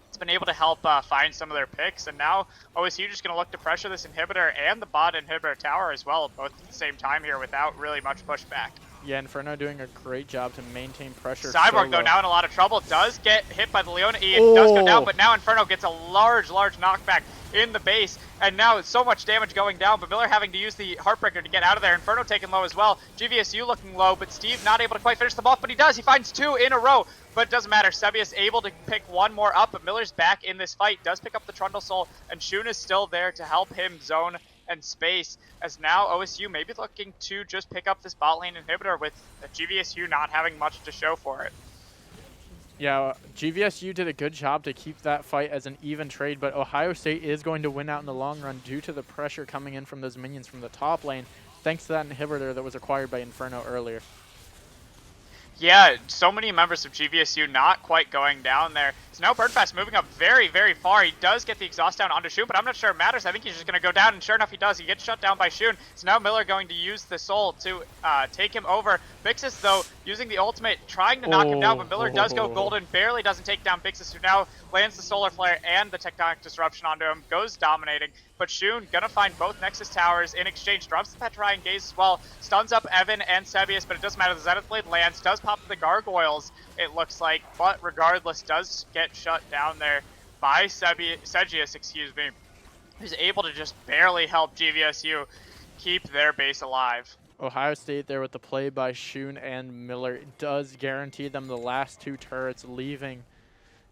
It's been able to help find some of their picks, and now OSU just going to look to pressure this inhibitor and the bot inhibitor tower as well, both at the same time here without really much pushback. Yeah, Inferno doing a great job to maintain pressure. Cyborg, though, now in a lot of trouble, does get hit by the Leona E and does go down, but now Inferno gets a large knockback in the base, and now it's so much damage going down, but Miller having to use the Heartbreaker to get out of there. Inferno taken low as well. GVSU looking low, but Steve not able to quite finish them off, but he does. He finds 2 in a row, but it doesn't matter. Sebius able to pick 1 more up, but Miller's back in this fight, does pick up the Trundle Soul, and Shun is still there to help him zone and space, as now OSU may be looking to just pick up this bot lane inhibitor with GVSU not having much to show for it. Yeah, GVSU did a good job to keep that fight as an even trade, but Ohio State is going to win out in the long run due to the pressure coming in from those minions from the top lane, thanks to that inhibitor that was acquired by Inferno earlier. Yeah, so many members of GVSU not quite going down there. So now Birdfast moving up very, very far. He does get the exhaust down onto Shun, but I'm not sure it matters. I think he's just going to go down, and sure enough, he does. He gets shut down by Shun. So now Miller going to use the soul to take him over. Bixis, though, using the ultimate, trying to knock him down, but Miller does go golden, barely doesn't take down Bixis, who now lands the Solar Flare and the Tectonic Disruption onto him, goes dominating. But Shun gonna find both Nexus Towers in exchange, drops the Petrifying Gaze as well, stuns up Evan and Sebius, but it doesn't matter. The Zenith Blade lands, does pop the Gargoyles, it looks like, but regardless, does get shut down there by Segius, who's able to just barely help GVSU keep their base alive. Ohio State there with the play by Shun and Miller does guarantee them the last 2 turrets, leaving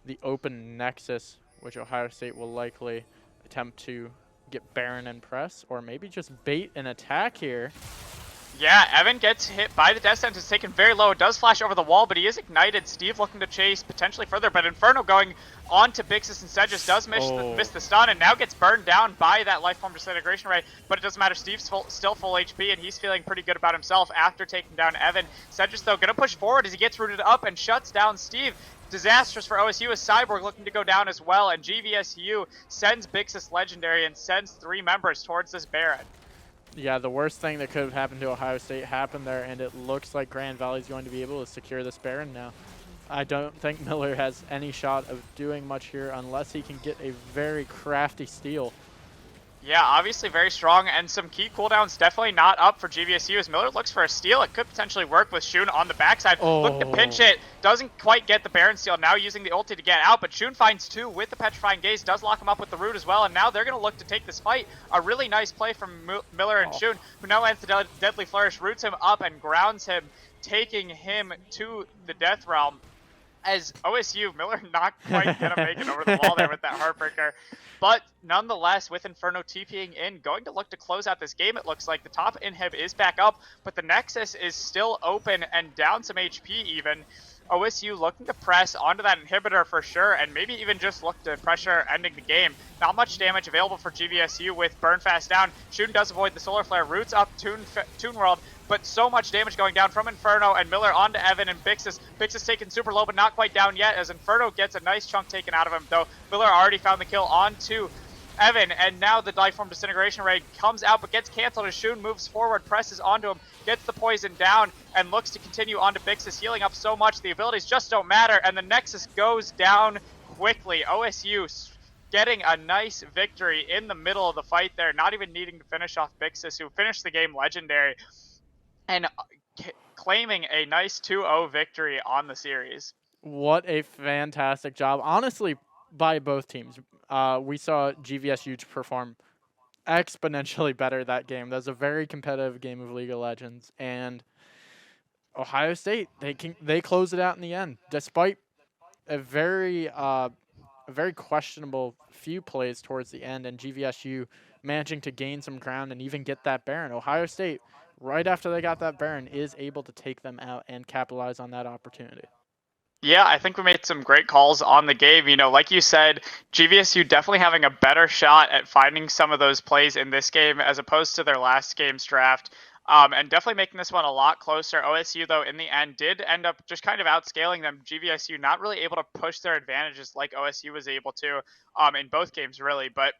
the open Nexus, which Ohio State will likely attempt to get Baron and press, or maybe just bait an attack here. Yeah, Evan gets hit by the Death Sentence, taken very low. It does flash over the wall, but he is ignited. Steve looking to chase potentially further, but Inferno going on to Bixis and Sedges does miss the stun, and now gets burned down by that Lifeform Disintegration Ray, but it doesn't matter. Steve's still full HP, and he's feeling pretty good about himself after taking down Evan. Sedges, though, going to push forward as he gets rooted up and shuts down Steve. Disastrous for OSU as Cyborg looking to go down as well, and GVSU sends Bixis Legendary and sends 3 members towards this Baron. Yeah, the worst thing that could have happened to Ohio State happened there, and it looks like Grand Valley is going to be able to secure this Baron now. I don't think Miller has any shot of doing much here unless he can get a very crafty steal. Yeah, obviously very strong, and some key cooldowns definitely not up for GVSU as Miller looks for a steal. It could potentially work with Shun on the backside. Look to pinch Oh, it. Doesn't quite get the Baron steal. Now using the ulti to get out, but Shun finds two with the Petrifying Gaze. Does lock him up with the root as well, and now they're going to look to take this fight. A really nice play from Miller and oh. Shun, who now lands the Deadly Flourish, roots him up, and grounds him, taking him to the Death Realm. As OSU, Miller not quite going to make it over the wall there with that Heartbreaker. But nonetheless, with Inferno TPing in, going to look to close out this game, it looks like. The top inhib is back up, but the Nexus is still open and down some HP even. OSU looking to press onto that inhibitor for sure, and maybe even just look to pressure ending the game. Not much damage available for GVSU with Burn Fast down. Shun does avoid the Solar Flare, roots up Toon World, but so much damage going down from Inferno and Miller onto Evan and Bixis. Bixis taken super low, but not quite down yet, as Inferno gets a nice chunk taken out of him, though Miller already found the kill onto Evan, and now the Lifeform Disintegration Ray comes out, but gets canceled as Shun moves forward, presses onto him, gets the poison down, and looks to continue onto Bixis, healing up so much, the abilities just don't matter, and the Nexus goes down quickly. OSU getting a nice victory in the middle of the fight there, not even needing to finish off Bixis, who finished the game legendary, and claiming a nice 2-0 victory on the series. What a fantastic job, honestly, by both teams. We saw GVSU perform exponentially better that game. That was a very competitive game of League of Legends, and Ohio State they closed it out in the end, despite a very questionable few plays towards the end, and GVSU managing to gain some ground and even get that Baron. Ohio State, right after they got that Baron, is able to take them out and capitalize on that opportunity. Yeah, I think we made some great calls on the game. You know, like you said, GVSU definitely having a better shot at finding some of those plays in this game as opposed to their last game's draft. And definitely making this one a lot closer. OSU, though, in the end, did end up just kind of outscaling them. GVSU not really able to push their advantages like OSU was able to in both games, really. But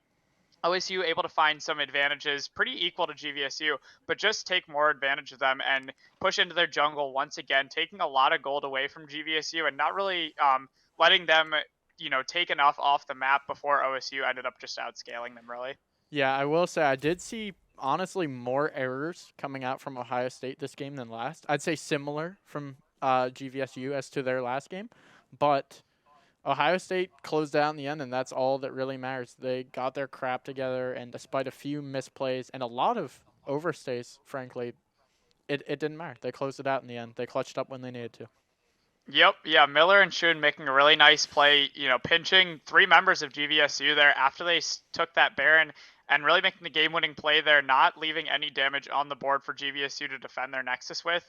OSU able to find some advantages pretty equal to GVSU, but just take more advantage of them and push into their jungle once again, taking a lot of gold away from GVSU and not really letting them, take enough off the map before OSU ended up just outscaling them, really. Yeah, I will say I did see honestly more errors coming out from Ohio State this game than last. I'd say similar from GVSU as to their last game, but Ohio State closed out in the end, and that's all that really matters. They got their crap together, and despite a few misplays and a lot of overstays, frankly, it didn't matter. They closed it out in the end. They clutched up when they needed to. Yep, yeah, Miller and Shun making a really nice play, pinching three members of GVSU there after they took that Baron and really making the game-winning play there, not leaving any damage on the board for GVSU to defend their Nexus with.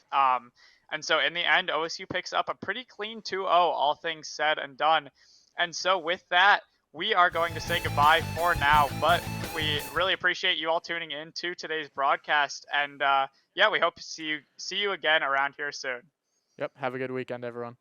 And so in the end, OSU picks up a pretty clean 2-0, all things said and done. And so with that, we are going to say goodbye for now, but we really appreciate you all tuning in to today's broadcast. And we hope to see you again around here soon. Yep. Have a good weekend, everyone.